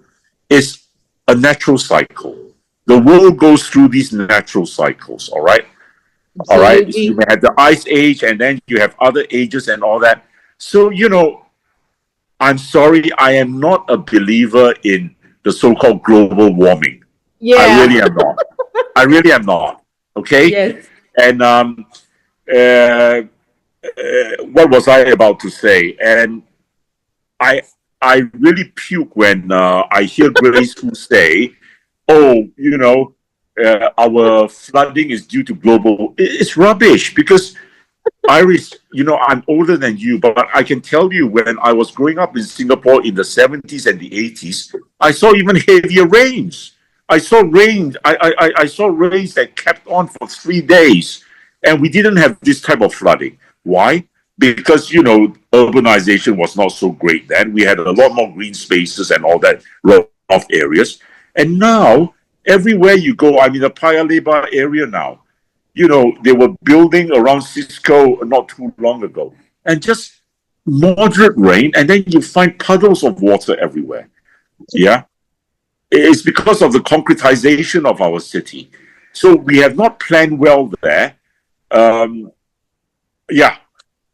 is a natural cycle. The world goes through these natural cycles, all right? All right. Absolutely. You have the ice age, and then you have other ages and all that. So, you know, I'm sorry, I am not a believer in the so-called global warming. Yeah. I really am not. I really am not. Okay. Yes. And what was I about to say? And I really puke when I hear Grace who say, "Oh, you know, our flooding is due to global." It's rubbish because Iris, you know, I'm older than you, but I can tell you when I was growing up in Singapore in the 70s and the 80s, I saw even heavier rains. I saw rain. I saw rains that kept on for 3 days, and we didn't have this type of flooding. Why? Because you know, urbanization was not so great then. We had a lot more green spaces and all that runoff areas, and now everywhere you go, I'm in the Paya Lebar area now. You know, they were building around Cisco not too long ago, and just moderate rain, and then you find puddles of water everywhere. Yeah, it's because of the concretization of our city. So we have not planned well there. Yeah,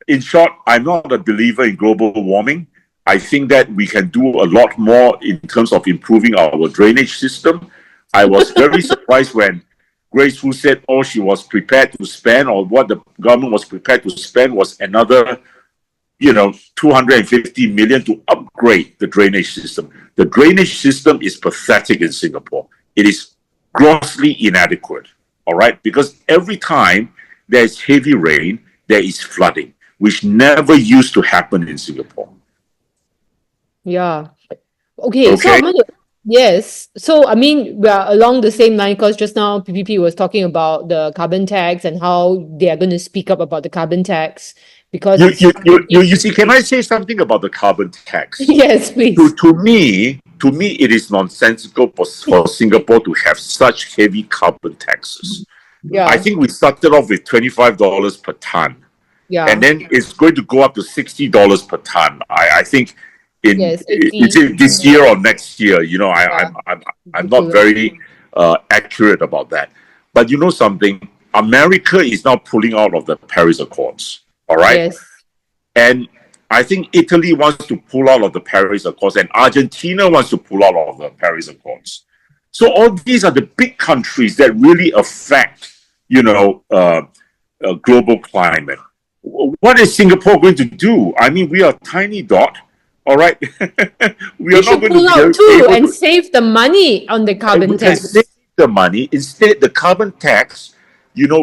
in short, I'm not a believer in global warming. I think that we can do a lot more in terms of improving our drainage system. I was very surprised when Grace Fu said all she was prepared to spend, or what the government was prepared to spend, was another, you know, 250 million to upgrade the drainage system. The drainage system is pathetic in Singapore. It is grossly inadequate, all right? Because every time there's heavy rain, there is flooding, which never used to happen in Singapore. Yeah. Okay. So Okay? yes. So I mean, we are along the same line because just now PPP was talking about the carbon tax and how they are going to speak up about the carbon tax because You see, can I say something about the carbon tax? yes, please. To me, it is nonsensical for Singapore to have such heavy carbon taxes. Yeah. I think we started off with $25 per ton, Yeah. and then it's going to go up to $60 per ton. I think Yes, 80. is it this year or next year? You know, Yeah. I'm not very accurate about that. But you know something, America is now pulling out of the Paris Accords. All right, Yes. and I think Italy wants to pull out of the Paris Accords, and Argentina wants to pull out of the Paris Accords. So all these are the big countries that really affect, you know, global climate. What is Singapore going to do? I mean, we are a tiny dot. All right, we We are should not going pull to out be too able and to. save the money on the carbon We can tax. save the money. Instead, the carbon tax,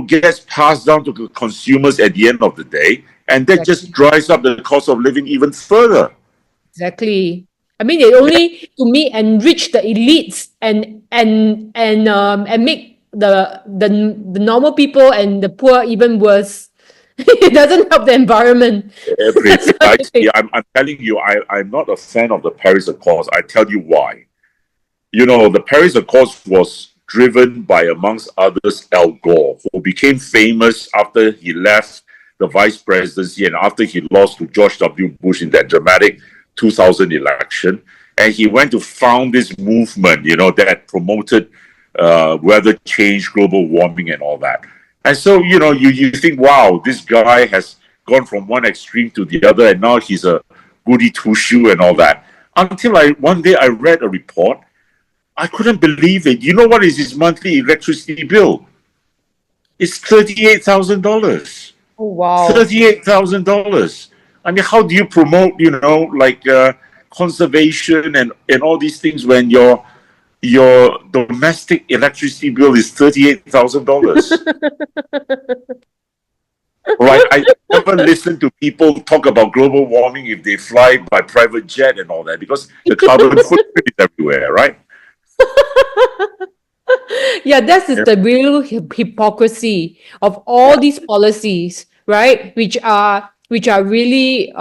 gets passed down to the consumers at the end of the day, and that just Exactly. drives up the cost of living even further. Exactly. I mean, it only to me enrich the elites and make the normal people and the poor even worse. It doesn't help the environment. That's what I think. I'm telling you, I'm not a fan of the Paris Accords. I tell you why. The Paris Accords was driven by, amongst others, Al Gore, who became famous after he left the vice presidency and after he lost to George W. Bush in that dramatic 2000 election. And he went to found this movement, that promoted weather change, global warming, and all that. And so, you think, wow, this guy has gone from one extreme to the other, and now he's a goody two shoe and all that. Until one day I read a report, I couldn't believe it. You know what is his monthly electricity bill? It's $38,000. Oh wow. $38,000. I mean, how do you promote, conservation and all these things when your domestic electricity bill is $38,000? Right? I never listen to people talk about global warming if they fly by private jet and all that, because the carbon footprint is everywhere, right? Yeah, that's the real hypocrisy of all these policies, right? Which are really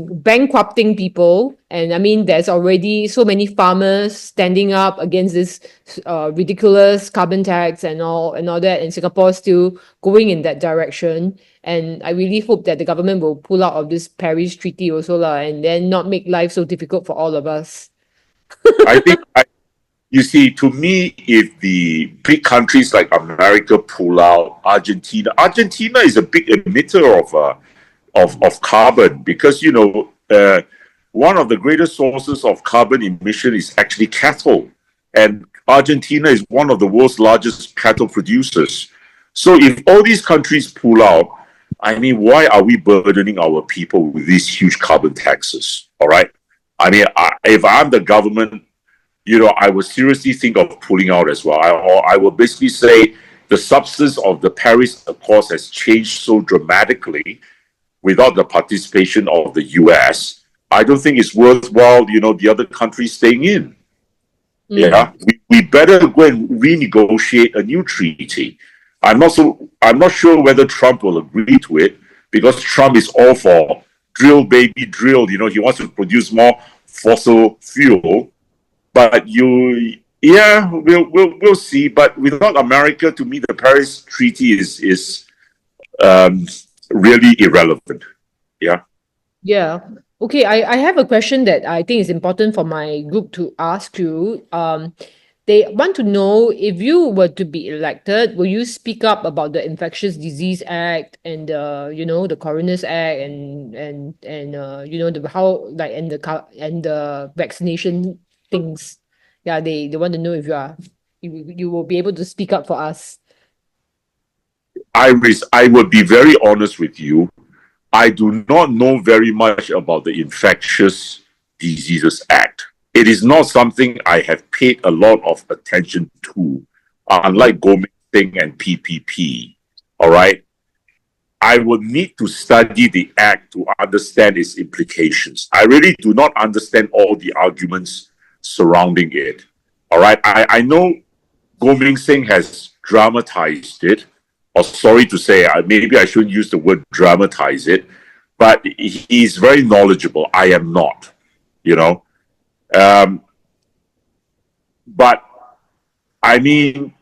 bankrupting people. And I mean, there's already so many farmers standing up against this ridiculous carbon tax and all that, and Singapore is still going in that direction. And I really hope that the government will pull out of this Paris Treaty also lah, and then not make life so difficult for all of us. I think you see, to me, if the big countries like America pull out, Argentina is a big emitter of carbon, because one of the greatest sources of carbon emission is actually cattle, and Argentina is one of the world's largest cattle producers. So if all these countries pull out, I mean, why are we burdening our people with these huge carbon taxes? All right. I mean, if I'm the government, I would seriously think of pulling out as well. Or I will basically say the substance of the Paris Accords has changed so dramatically without the participation of the US. I don't think it's worthwhile, the other countries staying in. Yeah, we better go and renegotiate a new treaty. I'm not sure whether Trump will agree to it, because Trump is all for drill baby drill. He wants to produce more fossil fuel. But we'll see. But without America, to me, the Paris Treaty is really irrelevant. Yeah. Yeah. Okay, I have a question that I think is important for my group to ask you. They want to know, if you were to be elected, will you speak up about the Infectious Disease Act and the Coroner's Act and the how like and the vaccination things? Yeah, they want to know if you will be able to speak up for us. Iris, I will be very honest with you. I do not know very much about the Infectious Diseases Act. It is not something I have paid a lot of attention to, unlike Gomez thing and PPP. All right. I would need to study the act to understand its implications. I really do not understand all the arguments surrounding it. All right. I know Gomez Singh has dramatized it, or sorry to say, maybe I shouldn't use the word dramatize it, but he's very knowledgeable. I am not, but I mean,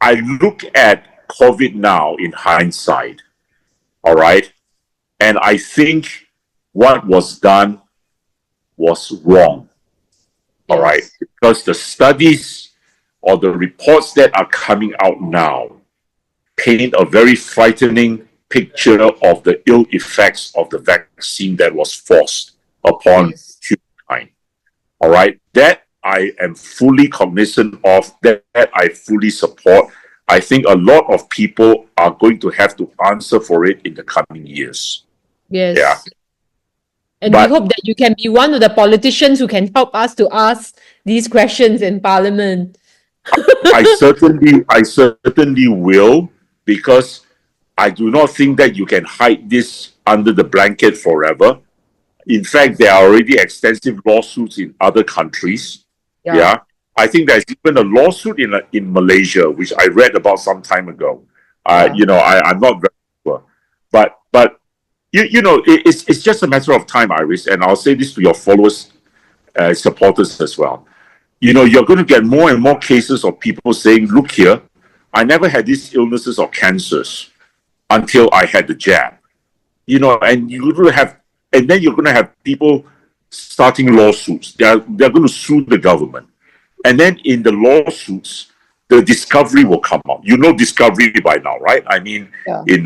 I look at COVID now in hindsight, all right, and I think what was done was wrong, all right, because the studies or the reports that are coming out now paint a very frightening picture of the ill effects of the vaccine that was forced upon humankind. All right, that I am fully cognizant of, that I fully support. I think a lot of people are going to have to answer for it in the coming years. Yes. Yeah. And we hope that you can be one of the politicians who can help us to ask these questions in Parliament. I certainly will, because I do not think that you can hide this under the blanket forever. In fact, there are already extensive lawsuits in other countries. Yeah. Yeah. I think there's even a lawsuit in Malaysia, which I read about some time ago. Yeah. I'm not very sure. But it's just a matter of time, Iris, and I'll say this to your followers, supporters as well. You're going to get more and more cases of people saying, look here, I never had these illnesses or cancers until I had the jab. And then you're going to have people starting lawsuits. They're going to sue the government. And then in the lawsuits, the discovery will come out. Discovery by now, right? I mean, Yeah. in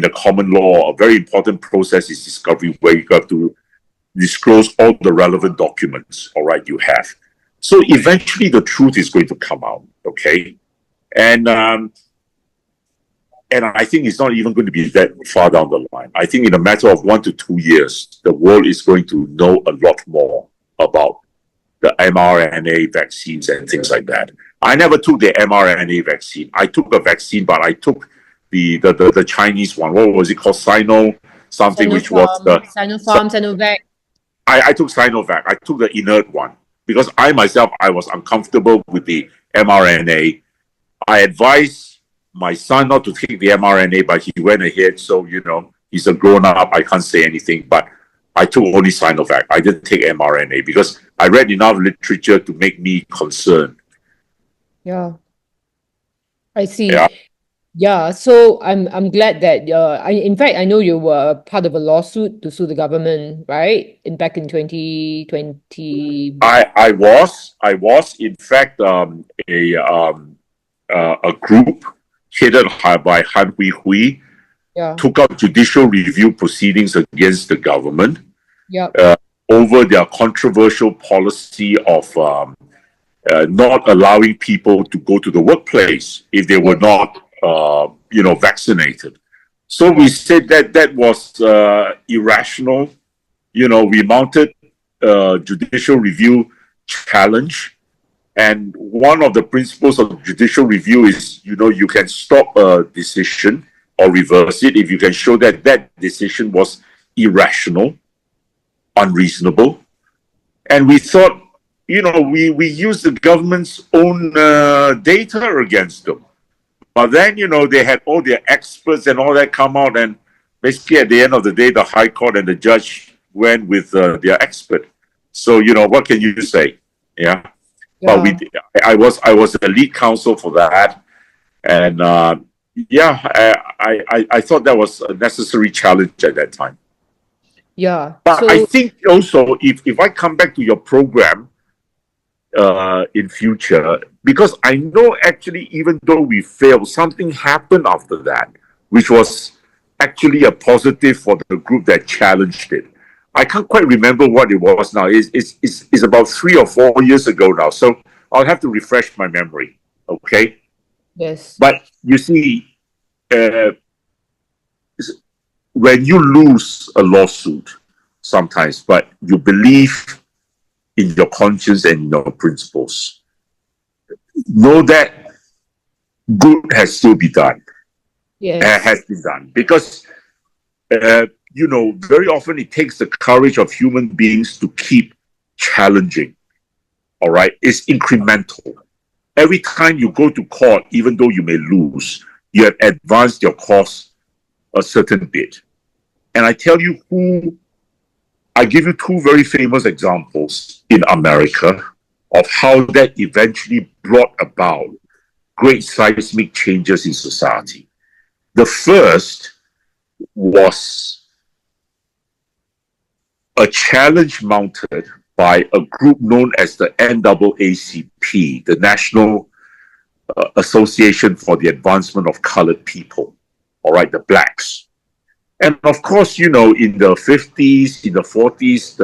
the common law, a very important process is discovery, where you have to disclose all the relevant documents, all right, you have. So eventually the truth is going to come out, okay? And I think it's not even going to be that far down the line. I think in a matter of 1 to 2 years, the world is going to know a lot more about the mRNA vaccines and things like that. I never took the mRNA vaccine. I took a vaccine, but I took the Chinese one. What was it called? Something, which was the Sinopharm, Sinovac. I took Sinovac. I took the inert one because I myself, I was uncomfortable with the mRNA. I advised my son not to take the mRNA, but he went ahead. So, he's a grown-up. I can't say anything, but I took only Sinovac. I didn't take mRNA because I read enough literature to make me concerned. Yeah. I see. Yeah. Yeah, so I'm glad that in fact I know you were part of a lawsuit to sue the government, right? Back in 2020. I was in fact a group headed by Han Hui Yeah. took up judicial review proceedings against the government Yeah. over their controversial policy of not allowing people to go to the workplace if they were not vaccinated. So we said that was irrational. We mounted a judicial review challenge. And one of the principles of judicial review is, you can stop a decision or reverse it if you can show that that decision was irrational, unreasonable. And we thought, we used the government's own data against them. But then, they had all their experts and all that come out, and basically at the end of the day, the High Court and the judge went with their expert. So, what can you say? Yeah. But I was the lead counsel for that. And I thought that was a necessary challenge at that time. Yeah. But So I think also, if I come back to your program in future, because I know actually, even though we failed, something happened after that, which was actually a positive for the group that challenged it. I can't quite remember what it was now. It's about 3 or 4 years ago now. So I'll have to refresh my memory. Okay. yes. But you see, when you lose a lawsuit sometimes, but you believe in your conscience and your principles, know that good has still been done. Yes. Has been done. Because, very often it takes the courage of human beings to keep challenging. All right? It's incremental. Every time you go to court, even though you may lose, you have advanced your cause a certain bit. And I tell you I give you 2 very famous examples in America of how that eventually brought about great seismic changes in society. The first was a challenge mounted by a group known as the NAACP, the National Association for the Advancement of Colored People, all right, the blacks. And of course, in the 50s, in the 40s,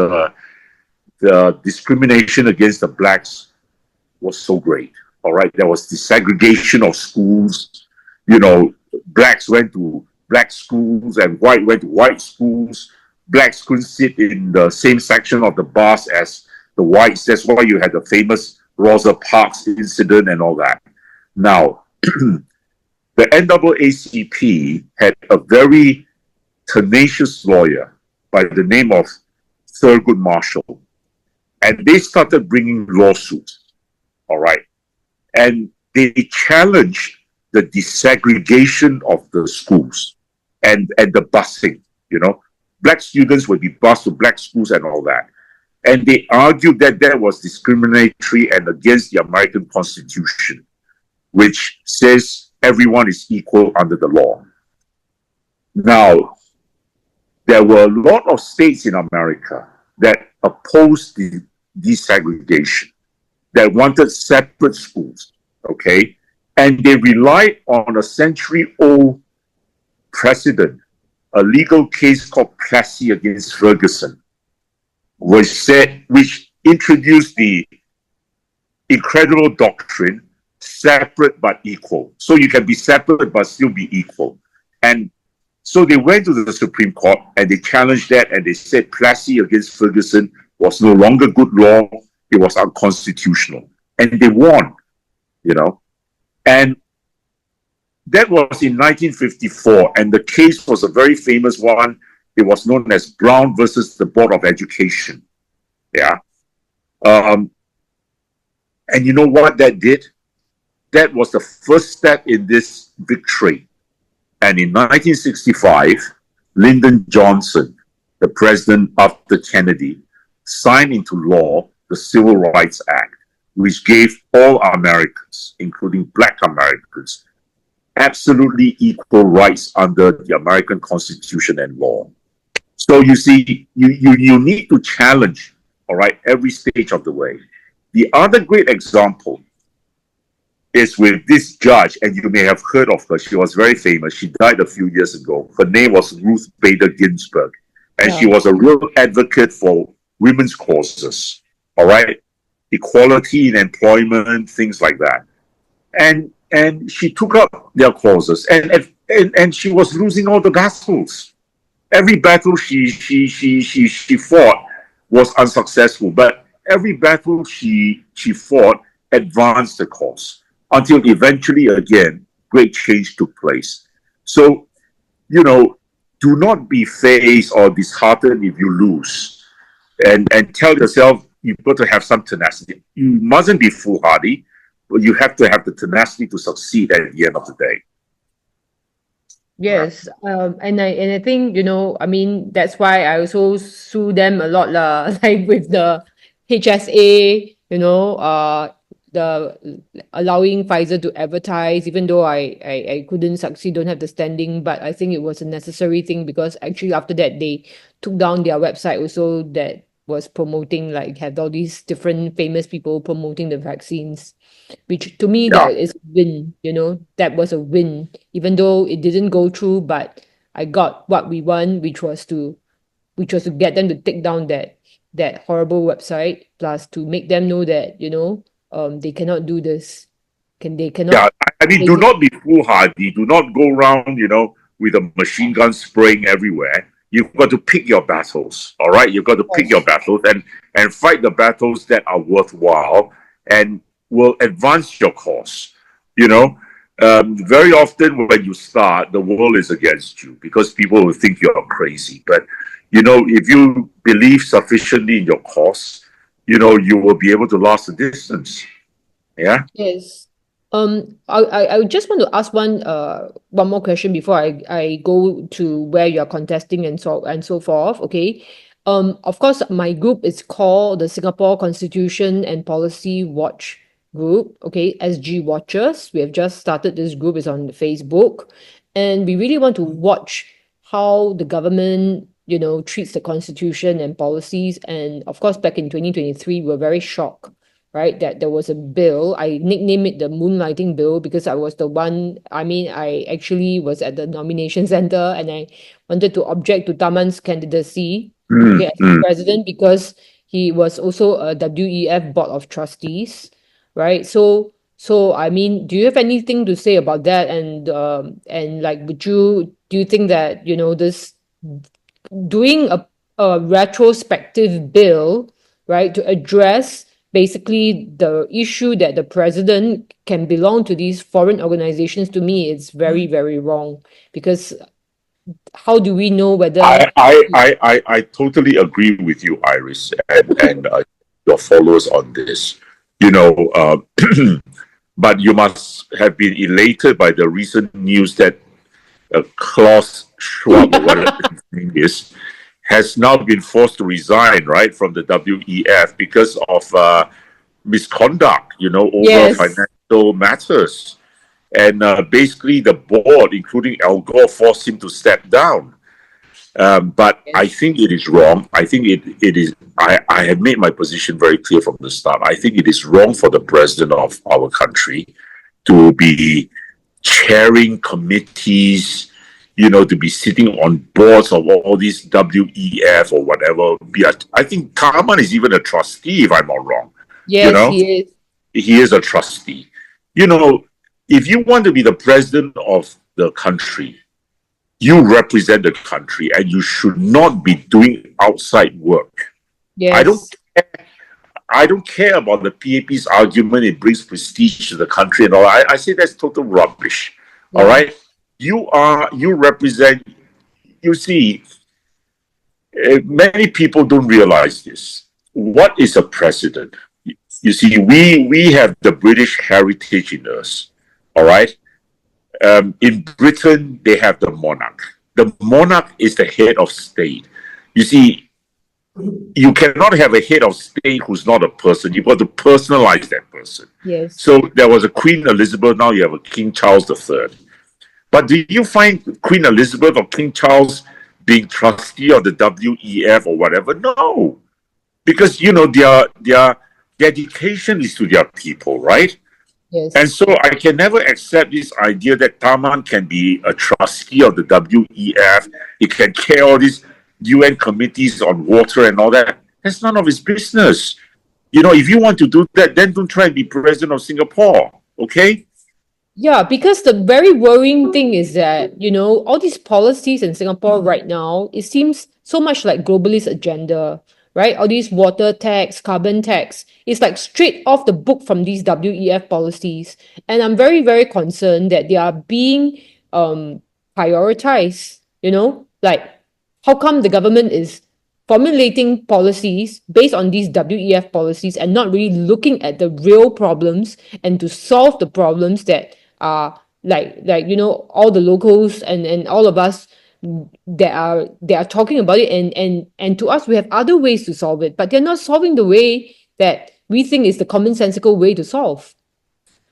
the discrimination against the blacks was so great. All right. There was desegregation of schools. Blacks went to black schools and white went to white schools. Blacks couldn't sit in the same section of the bus as the whites. That's why you had the famous Rosa Parks incident and all that. Now, the NAACP had a very tenacious lawyer by the name of Thurgood Marshall, and they started bringing lawsuits. All right, and they challenged the desegregation of the schools and the busing. You know, black students would be bused to black schools and all that. And they argued that that was discriminatory and against the American Constitution, which says everyone is equal under the law. Now, there were a lot of states in America that opposed the desegregation, that wanted separate schools, okay? And they relied on a century-old precedent, a legal case called Plessy against Ferguson, which introduced the incredible doctrine, separate but equal. So you can be separate but still be equal. And so they went to the Supreme Court and they challenged that, and they said Plessy against Ferguson was no longer good law, it was unconstitutional. And they won, you know. And that was in 1954, and the case was a very famous one. It was known as Brown versus the Board of Education. Yeah. And you know what that did? That was the first step in this victory. And in 1965, Lyndon Johnson, the president after Kennedy, signed into law the Civil Rights Act, which gave all Americans, including Black Americans, absolutely equal rights under the American Constitution and law. So you see, you need to challenge, all right, every stage of the way. The other great example is with this judge, and you may have heard of her. She was very famous. She died a few years ago. Her name was Ruth Bader Ginsburg, and she was a real advocate for women's causes, all right, equality in employment, things like that. And she took up their causes, and she was losing all the battles. Every battle she fought was unsuccessful, but every battle she fought advanced the cause until eventually, again, great change took place. So, you know, do not be fazed or disheartened if you lose, and tell yourself you've got to have some tenacity. You mustn't be foolhardy, but you have to have the tenacity to succeed at the end of the day. Yes, and I think, you know, I mean, that's why I also sue them a lot lah, like with the HSA, you know, the allowing Pfizer to advertise, even though I couldn't succeed, don't have the standing, but I think it was a necessary thing, because actually after that they took down their website also that was promoting, like, had all these different famous people promoting the vaccines, which to me that is a win, you know, that was a win, even though it didn't go through, but I got what we want, which was to get them to take down that horrible website, plus to make them know that, you know, they cannot do this. They cannot. Yeah, I mean, do not be foolhardy. Do not go around, you know, with a machine gun spraying everywhere. You've got to pick your battles, all right? You've got to pick your battles and fight the battles that are worthwhile and will advance your cause. You know, very often when you start, the world is against you because people will think you're crazy. But, you know, if you believe sufficiently in your cause, you know, you will be able to last the distance. Yeah? Yes. I just want to ask one more question before I go to where you're contesting and so forth. Okay. Of course, my group is called the Singapore Constitution and Policy Watch Group. Okay, SG Watchers. We have just started this group. It's on Facebook, and we really want to watch how the government, you know, treats the constitution and policies. And of course, back in 2023, we were very shocked, right, that there was a bill. I nicknamed it the moonlighting bill because I was the one, I mean, I actually was at the nomination center and I wanted to object to Taman's candidacy, okay, as president, because he was also a WEF Board of Trustees, right? So I mean, do you have anything to say about that? And like, do you think that, you know, this doing a retrospective bill, right, to address basically the issue that the president can belong to these foreign organizations, to me, it's very, very wrong. Because how do we know whether... I totally agree with you, Iris, and your followers on this. You know, but you must have been elated by the recent news that Klaus Schwab, or whatever his name is, has now been forced to resign, right, from the WEF because of misconduct, over Yes, financial matters. And basically, the board, including Al Gore, forced him to step down. But I think it is wrong. I think it is. I have made my position very clear from the start. I think it is wrong for the president of our country to be chairing committees, to be sitting on boards of all these WEF or whatever. I think Tarman is even a trustee, if I'm not wrong. yes, he is. He is a trustee. If you want to be the president of the country, you represent the country and you should not be doing outside work. Yes. I don't care about the PAP's argument, it brings prestige to the country and all. I say that's total rubbish. Yeah. All right? You represent, you see, many people don't realize this. What is a president? You see, we have the British heritage in us. All right? In Britain, they have the monarch. The monarch is the head of state. You see, you cannot have a head of state who's not a person. You've got to personalize that person. Yes. So there was a Queen Elizabeth, now you have a King Charles III. But do you find Queen Elizabeth or King Charles being trustee of the WEF or whatever? No. Because, their dedication is to their people, right? Yes. And so I can never accept this idea that Taman can be a trustee of the WEF. He can chair all these UN committees on water and all that. That's none of his business. If you want to do that, then don't try and be president of Singapore, okay? Yeah, because the very worrying thing is that, all these policies in Singapore right now, it seems so much like globalist agenda, right? All these water tax, carbon tax, it's like straight off the book from these WEF policies. And I'm very, very concerned that they are being prioritized, like how come the government is formulating policies based on these WEF policies and not really looking at the real problems and to solve the problems that are like all the locals and all of us that are talking about it, and to us we have other ways to solve it, but they're not solving the way that we think is the commonsensical way to solve.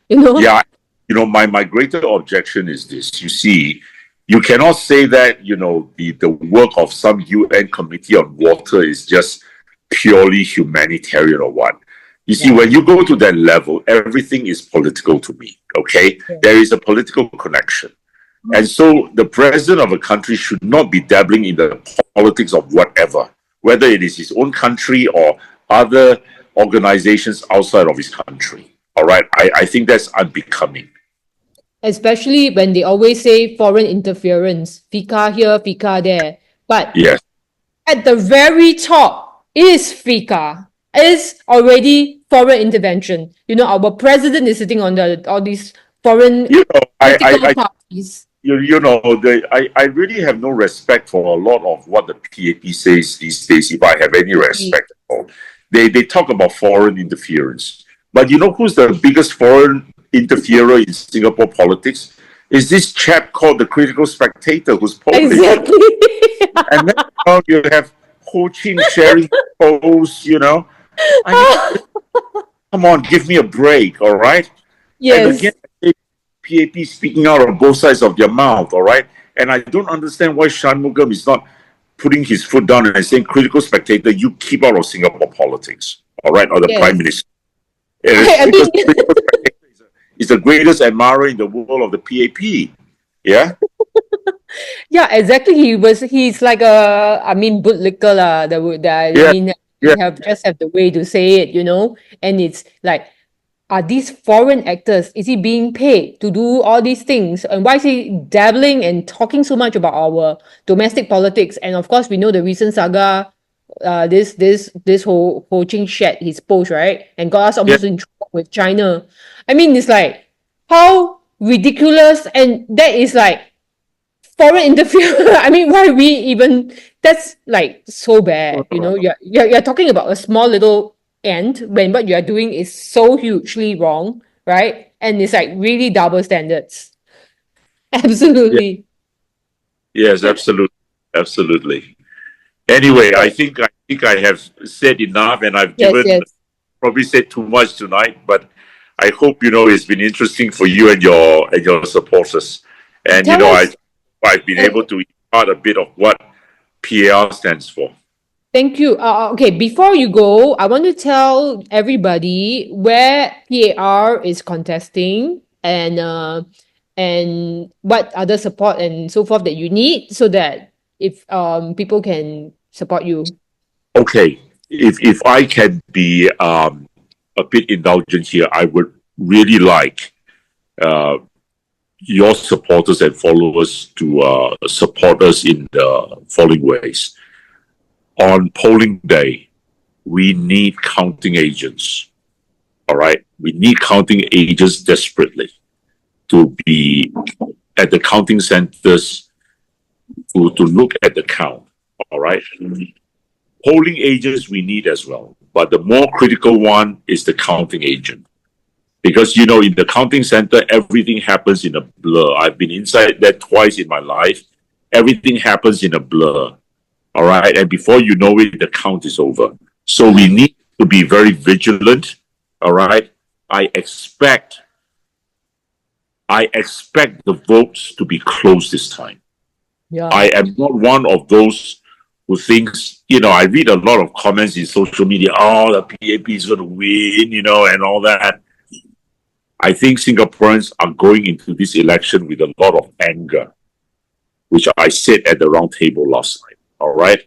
Yeah, my greater objection is this. You see, you cannot say that the work of some UN committee on water is just purely humanitarian or what. You see, when you go to that level, everything is political to me, okay? Yeah. There is a political connection. And so the president of a country should not be dabbling in the politics of whatever, whether it is his own country or other organizations outside of his country. All right? I think that's unbecoming. Especially when they always say foreign interference, FICA here, FICA there. But yes, at the very top is FICA. Is already foreign intervention. Our president is sitting on all these foreign political parties. I really have no respect for a lot of what the PAP says these days, if I have any respect at all. They talk about foreign interference. But who's the biggest foreign interferer in Singapore politics? Is this chap called the Critical Spectator, who's Polish. Exactly. And then you have Ho Chin sharing posts, come on, give me a break, all right? Yes. And again, PAP speaking out of both sides of their mouth, all right? And I don't understand why Shanmugam is not putting his foot down and saying, Critical Spectator, you keep out of Singapore politics, all right? Or the Prime Minister. He's the greatest admirer in the world of the PAP. Yeah? Yeah, exactly. He's like bootlicker lah. You have the way to say it, and it's like, are these foreign actors, is he being paid to do all these things? And why is he dabbling and talking so much about our domestic politics? And of course, we know the recent saga this whole Ho Ching shared his post, right? And got us Yeah. almost in trouble with China. I mean, it's like how ridiculous, and that is like foreign interference. I mean, why we even, that's like so bad, you know. You're talking about a small little ant when what you're doing is so hugely wrong, right? And it's like really double standards. Yeah. Absolutely. Yes, absolutely. Absolutely. Anyway, I think I have said enough, and I've Yes, given yes. probably said too much tonight, but I hope it's been interesting for you and your supporters. And Tell us. I've been And able to impart a bit of what PAR stands for. thank you. Okay, before you go, I want to tell everybody where PAR is contesting and what other support and so forth that you need so that if people can support you. Okay, if I can be a bit indulgent here, I would really like uh, your supporters and followers to support us in the following ways. On polling day, we need counting agents. All right, we need counting agents desperately to be at the counting centers to look at the count. All right, polling agents we need as well, but the more critical one is the counting agent. Because in the counting center, everything happens in a blur. I've been inside that twice in my life. Everything happens in a blur. All right. And before you know it, the count is over. So we need to be very vigilant. All right. I expect the votes to be close this time. Yeah. I am not one of those who thinks, I read a lot of comments in social media, oh, the PAP is going to win, and all that. I think Singaporeans are going into this election with a lot of anger, which I said at the round table last night. All right.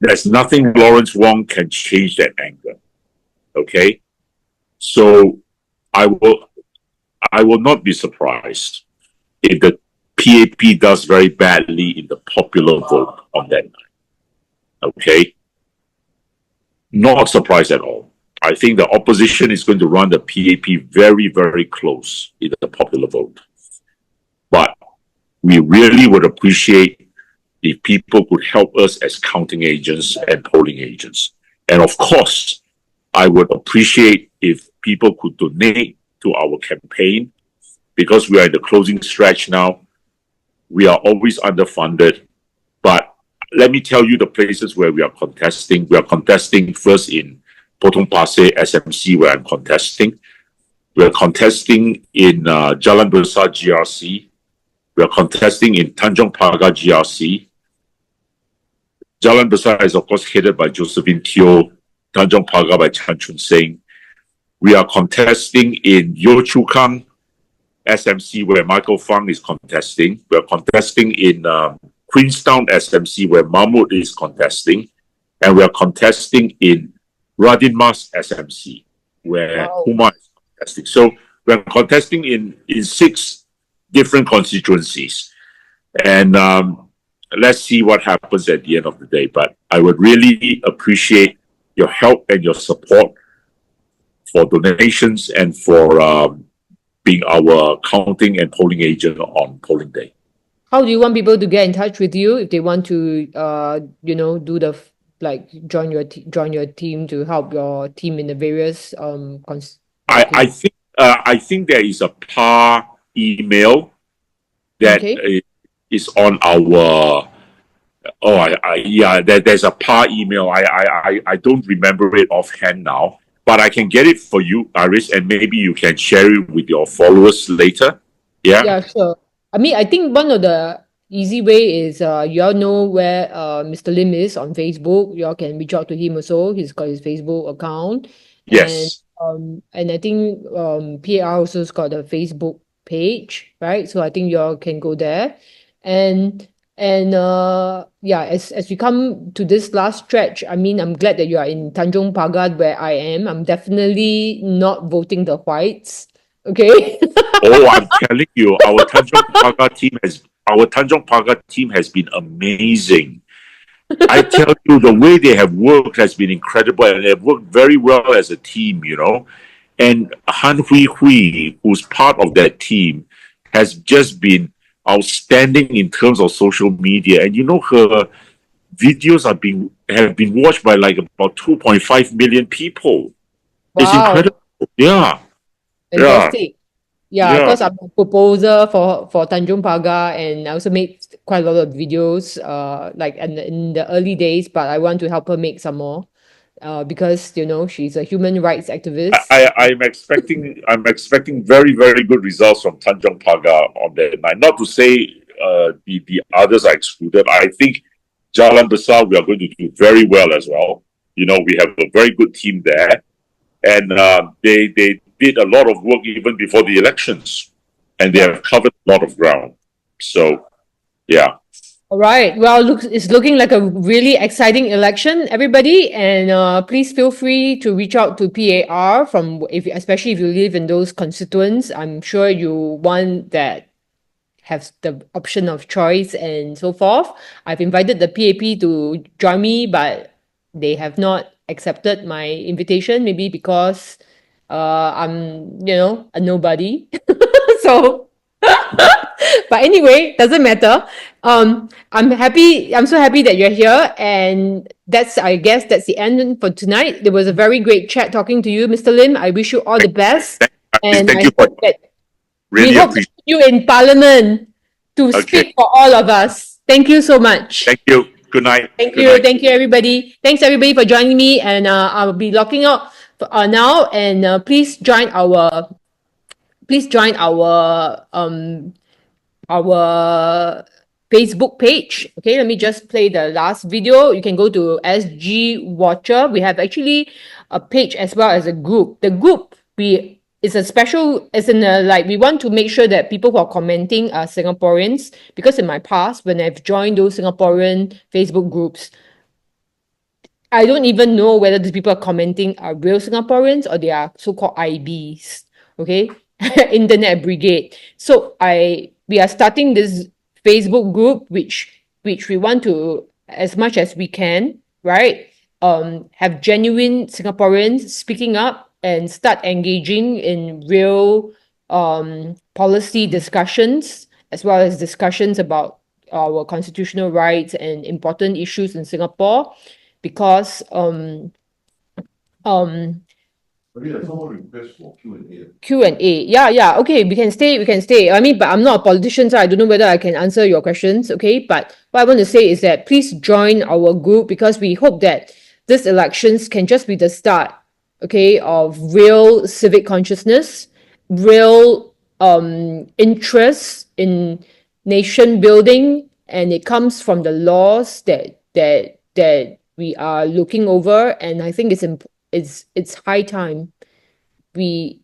There's nothing Lawrence Wong can change that anger. Okay. So I will not be surprised if the PAP does very badly in the popular vote on that night. Okay. Not surprised at all. I think the opposition is going to run the PAP very, very close in the popular vote. But we really would appreciate if people could help us as counting agents and polling agents. And of course, I would appreciate if people could donate to our campaign because we are in the closing stretch now. We are always underfunded. But let me tell you the places where we are contesting. We are contesting first in Potong Pasir SMC, where I'm contesting. We are contesting in Jalan Besar GRC. We are contesting in Tanjong Pagar GRC. Jalan Besar is, of course, headed by Josephine Teo. Tanjong Pagar by Chan Chun Sing. We are contesting in Yio Chu Kang SMC, where Michael Fang is contesting. We are contesting in Queenstown SMC, where Mahmood is contesting. And we are contesting in Radin Mas SMC, where Kumar is contesting. So we're contesting in 6 different constituencies. And let's see what happens at the end of the day. But I would really appreciate your help and your support for donations and for being our counting and polling agent on polling day. How do you want people to get in touch with you if they want to do the join your team to help your team in the various I think there is a PAR email that is on our there's a PAR email. I don't remember it offhand now, but I can get it for you, Iris, and maybe you can share it with your followers later. Yeah, sure. I mean, I think one of the easy way is you all know where Mr. Lim is on Facebook. You all can reach out to him also. He's got his Facebook account. Yes. And I think PAR also has got a Facebook page, right? So I think you all can go there. And as we come to this last stretch, I mean, I'm glad that you are in Tanjong Pagar where I am. I'm definitely not voting the whites. Okay. Oh, I'm telling you, our Tanjong Pagar team has been amazing. I tell you, the way they have worked has been incredible, and they've worked very well as a team, you know. And Han Hui Hui, who's part of that team, has just been outstanding in terms of social media. And you know, her videos have been watched by like about 2.5 million people. It's Wow, incredible. Yeah, yeah, fantastic. Yeah, yeah. because I'm a proposer for Tanjung Pagar, and I also made quite a lot of videos like in the early days, but I want to help her make some more because you know she's a human rights activist. I'm expecting very very good results from Tanjong Pagar on that night. Not to say the others are excluded. I think Jalan Besar we are going to do very well as well. You know, we have a very good team there, and they did a lot of work even before the elections, and they Yeah. have covered a lot of ground. So yeah, All right. Well, it's looking like a really exciting election, everybody. And please feel free to reach out to PAR especially if you live in those constituents. I'm sure you want that have the option of choice and so forth. I've invited the PAP to join me, but they have not accepted my invitation. Maybe because I'm a nobody. So but anyway, doesn't matter. I'm happy. I'm so happy that you're here, and I guess that's the end for tonight. It was a very great chat talking to you, Mr. Lim. I wish you all the best, and thank I you for hope that we really hope to appreciate. see you in Parliament to Okay, speak for all of us. Thank you so much. thank you. Good night. Thank Good you. night. Thank you, everybody. Thanks, everybody, for joining me. And I'll be logging out now. And please join our Facebook page. Okay, let me just play the last video. You can go to SG Watcher. We have actually a page as well as a group. The group is a special, as in like we want to make sure that people who are commenting are Singaporeans, because in my past, when I've joined those Singaporean Facebook groups, I don't even know whether the people are commenting are real Singaporeans or they are so-called IBs, okay? Internet Brigade. So we are starting this Facebook group, which we want to, as much as we can, right? Have genuine Singaporeans speaking up and start engaging in real policy discussions, as well as discussions about our constitutional rights and important issues in Singapore, because Maybe there's someone request for Q&A. Q&A. Yeah. Okay, we can stay. I mean, but I'm not a politician, so I don't know whether I can answer your questions, okay? But what I want to say is that please join our group, because we hope that this elections can just be the start, okay, of real civic consciousness, real interest in nation building, and it comes from the laws that we are looking over. And I think it's high time we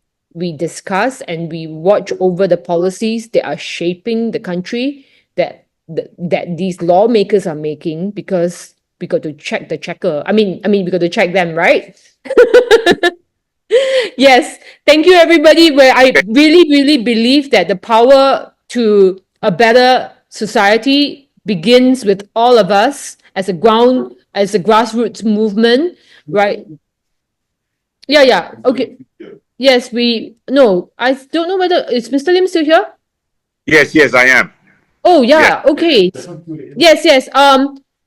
discuss and we watch over the policies that are shaping the country, that these lawmakers are making, because we got to check the checker. I mean we got to check them, right? Yes, thank you, everybody. Where I really believe that the power to a better society begins with all of us as a grassroots movement, right? Yeah. Okay. Yes, no, I don't know whether is Mr. Lim still here? Yes, I am. Oh yeah, okay. Yes.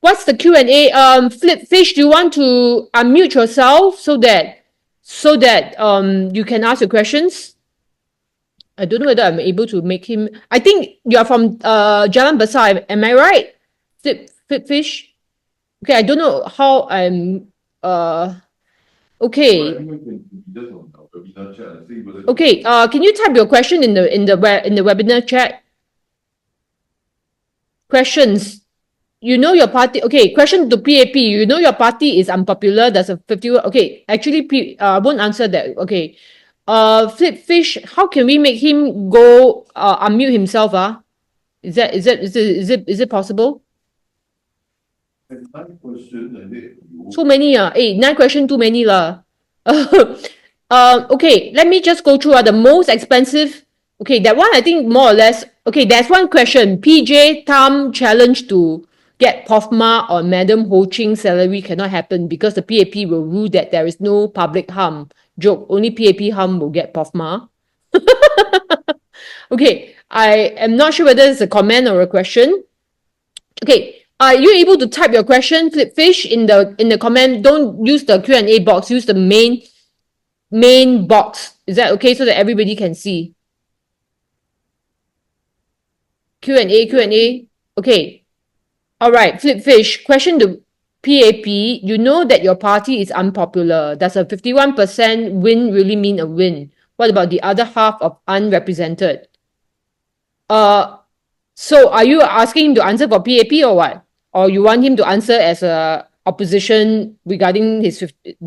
What's the Q&A? Flip Fish, do you want to unmute yourself so that you can ask your questions? I don't know whether I'm able to make him. I think you are from Jalan Besar, am I right? Flip Fish? Okay, I don't know how I'm okay. Okay, can you type your question in the webinar chat? Questions. You know your party. Okay, question to PAP. You know your party is unpopular. There's a 50. Okay, actually, I won't answer that. Okay. Flip Fish. How can we make him go unmute himself? Is it possible? So many. 9 question too many lah. Okay, let me just go through the most expensive. Okay, that one I think more or less. Okay, there's one question. PJ Tam challenge to get POFMA or Madam Ho Ching's salary cannot happen because the PAP will rule that there is no public harm. Joke, only PAP harm will get POFMA. Okay, I am not sure whether it's a comment or a question. Okay, are you able to type your question, Flipfish, in the comment? Don't use the Q&A box, use the main box. Is that okay so that everybody can see? Q&A. Okay. All right, Flipfish, question to PAP. You know that your party is unpopular. Does a 51% win really mean a win? What about the other half of unrepresented? So are you asking him to answer for PAP or what? Or you want him to answer as a opposition regarding the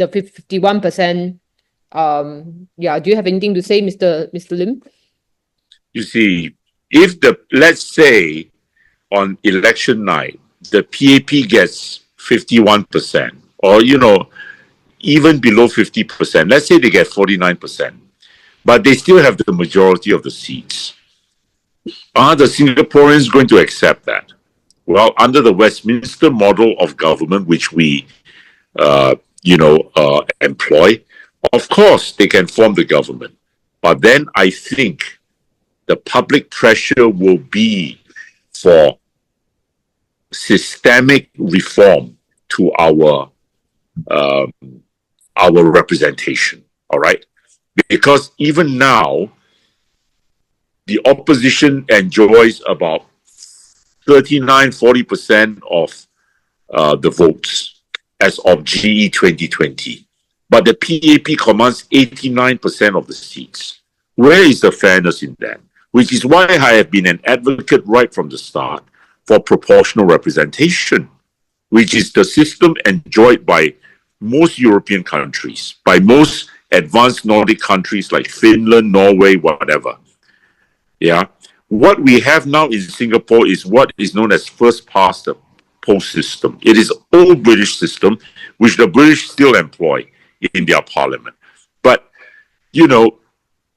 51%? Yeah, do you have anything to say, Mr. Lim? You see, if let's say on election night, the PAP gets 51%, or, even below 50%, let's say they get 49%, but they still have the majority of the seats. Are the Singaporeans going to accept that? Well, under the Westminster model of government, which we, employ, of course they can form the government. But then I think the public pressure will be for systemic reform to our representation. All right, because even now, the opposition enjoys about 39-40% of the votes as of GE 2020. But the PAP commands 89% of the seats. Where is the fairness in that? Which is why I have been an advocate right from the start for proportional representation, which is the system enjoyed by most European countries, by most advanced Nordic countries like Finland, Norway, whatever. Yeah. What we have now in Singapore is what is known as first past the post system. It is old British system, which the British still employ in their parliament. But,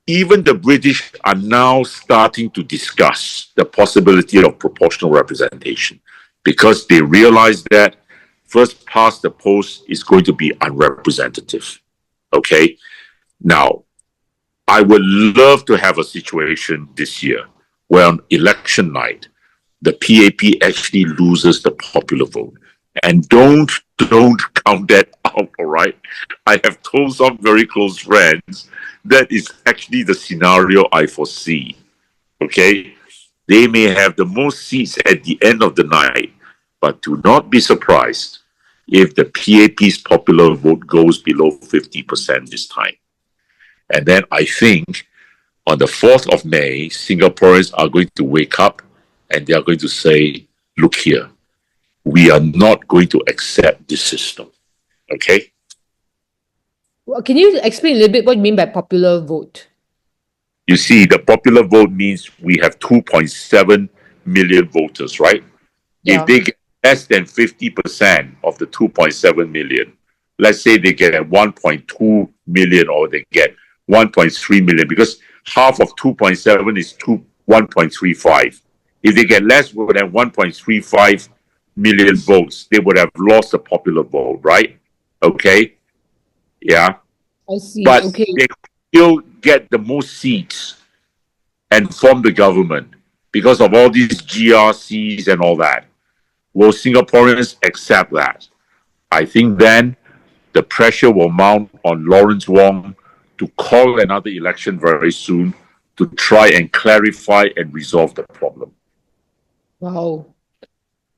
even the British are now starting to discuss the possibility of proportional representation because they realize that first past the post is going to be unrepresentative. Okay? Now, I would love to have a situation this year where on election night, the PAP actually loses the popular vote. And don't count that out, all right? I have told some very close friends that is actually the scenario I foresee, okay? They may have the most seats at the end of the night, but do not be surprised if the PAP's popular vote goes below 50% this time. And then I think on the 4th of May, Singaporeans are going to wake up and they are going to say, look here, we are not going to accept this system. Okay? Well, can you explain a little bit what you mean by popular vote? You see, the popular vote means we have 2.7 million voters, right? Yeah. If they get less than 50% of the 2.7 million, let's say they get 1.2 million or they get 1.3 million, because half of 2.7 is 1.35. If they get less than 1.35 million votes, they would have lost the popular vote, right? Okay? Yeah. I see. But Okay. they still get the most seats and form the government because of all these GRCs and all that. Will Singaporeans accept that? I think then the pressure will mount on Lawrence Wong to call another election very soon to try and clarify and resolve the problem. Wow.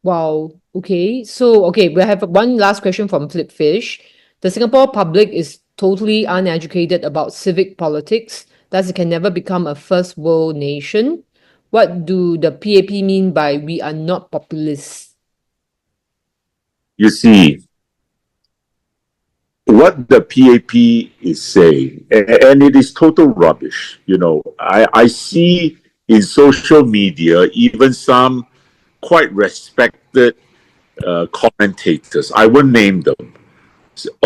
Wow. Okay. So, we have one last question from Flipfish. The Singapore public is totally uneducated about civic politics, thus it can never become a first world nation. What do the PAP mean by we are not populists? You see, what the PAP is saying, and it is total rubbish. I see in social media even some quite respected commentators. I won't name them.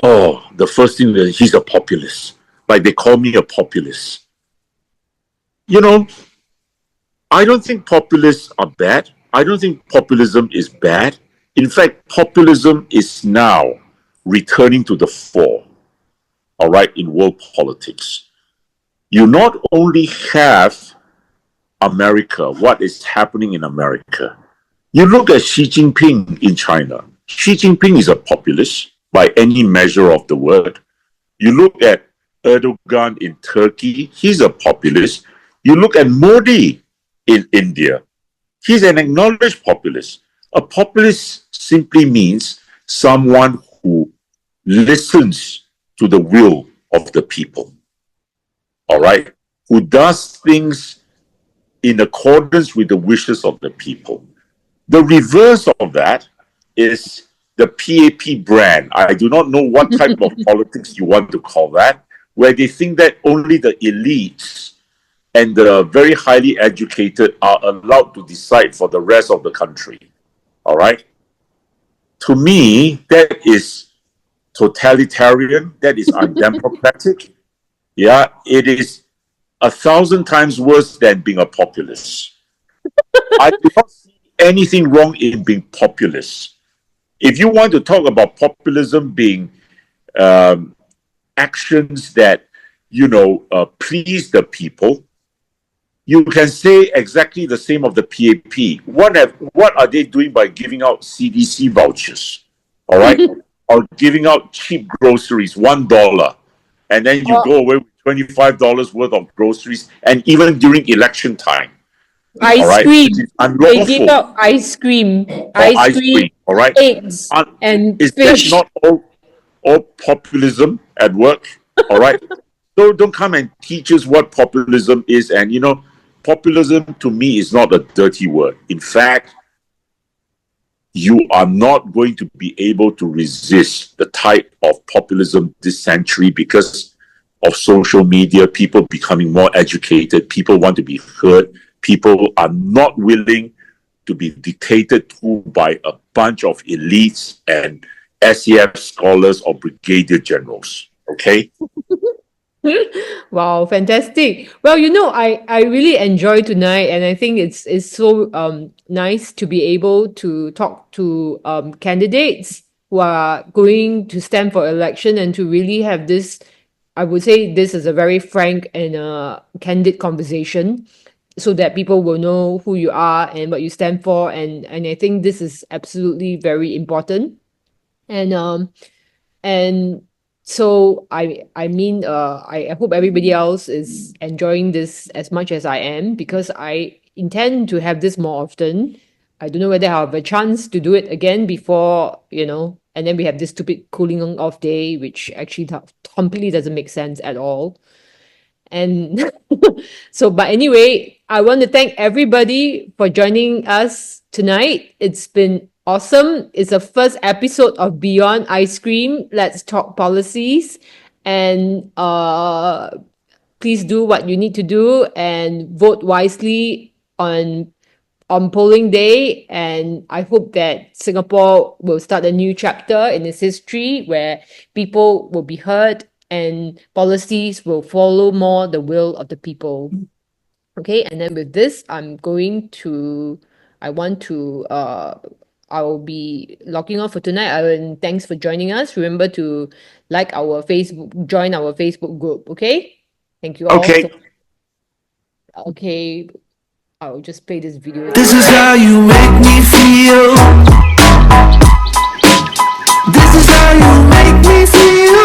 Oh, the first thing that he's a populist. Like they call me a populist. I don't think populists are bad. I don't think populism is bad. In fact, populism is now returning to the fore, all right, in world politics. You not only have America, what is happening in America. You look at Xi Jinping in China. Xi Jinping is a populist by any measure of the word. You look at Erdogan in Turkey, he's a populist. You look at Modi in India, he's an acknowledged populist. A populist simply means someone who listens to the will of the people, all right? Who does things in accordance with the wishes of the people. The reverse of that is the PAP brand. I do not know what type of politics you want to call that, where they think that only the elites and the very highly educated are allowed to decide for the rest of the country. All right? To me, that is totalitarian, that is undemocratic. Yeah, it is 1,000 times worse than being a populist. I do not see anything wrong in being populist. If you want to talk about populism being actions that, please the people, you can say exactly the same of the PAP. What are they doing by giving out CDC vouchers? All right? Or giving out cheap groceries, $1, and then you go away with $25 worth of groceries, and even during election time. Ice All right? cream. It is They give unlawful. out ice cream, Or ice cream, all right? eggs, and Is fish. that not all populism at work? All right? So don't come and teach us what populism is. And, populism to me is not a dirty word. In fact, you are not going to be able to resist the type of populism this century because of social media, people becoming more educated, people want to be heard, people are not willing to be dictated to by a bunch of elites and SEF scholars or brigadier generals. Okay? Wow, fantastic. Well, I really enjoyed tonight, and I think it's so nice to be able to talk to candidates who are going to stand for election and to really have this. I would say this is a very frank and candid conversation, so that people will know who you are and what you stand for, and I think this is absolutely very important. And so I hope everybody else is enjoying this as much as I am, because I intend to have this more often. I don't know whether I'll have a chance to do it again before, and then we have this stupid cooling off day, which actually completely doesn't make sense at all. And but anyway, I want to thank everybody for joining us tonight. It's been awesome. It's the first episode of Beyond Ice Cream. Let's talk policies. And please do what you need to do and vote wisely on polling day. And I hope that Singapore will start a new chapter in its history where people will be heard and policies will follow more the will of the people. Okay, and then with this, I will be logging off for tonight. And thanks for joining us. Remember to join our Facebook group. Okay, thank you all. Okay. Okay, I'll just play this video. This is how you make me feel. This is how you make me feel.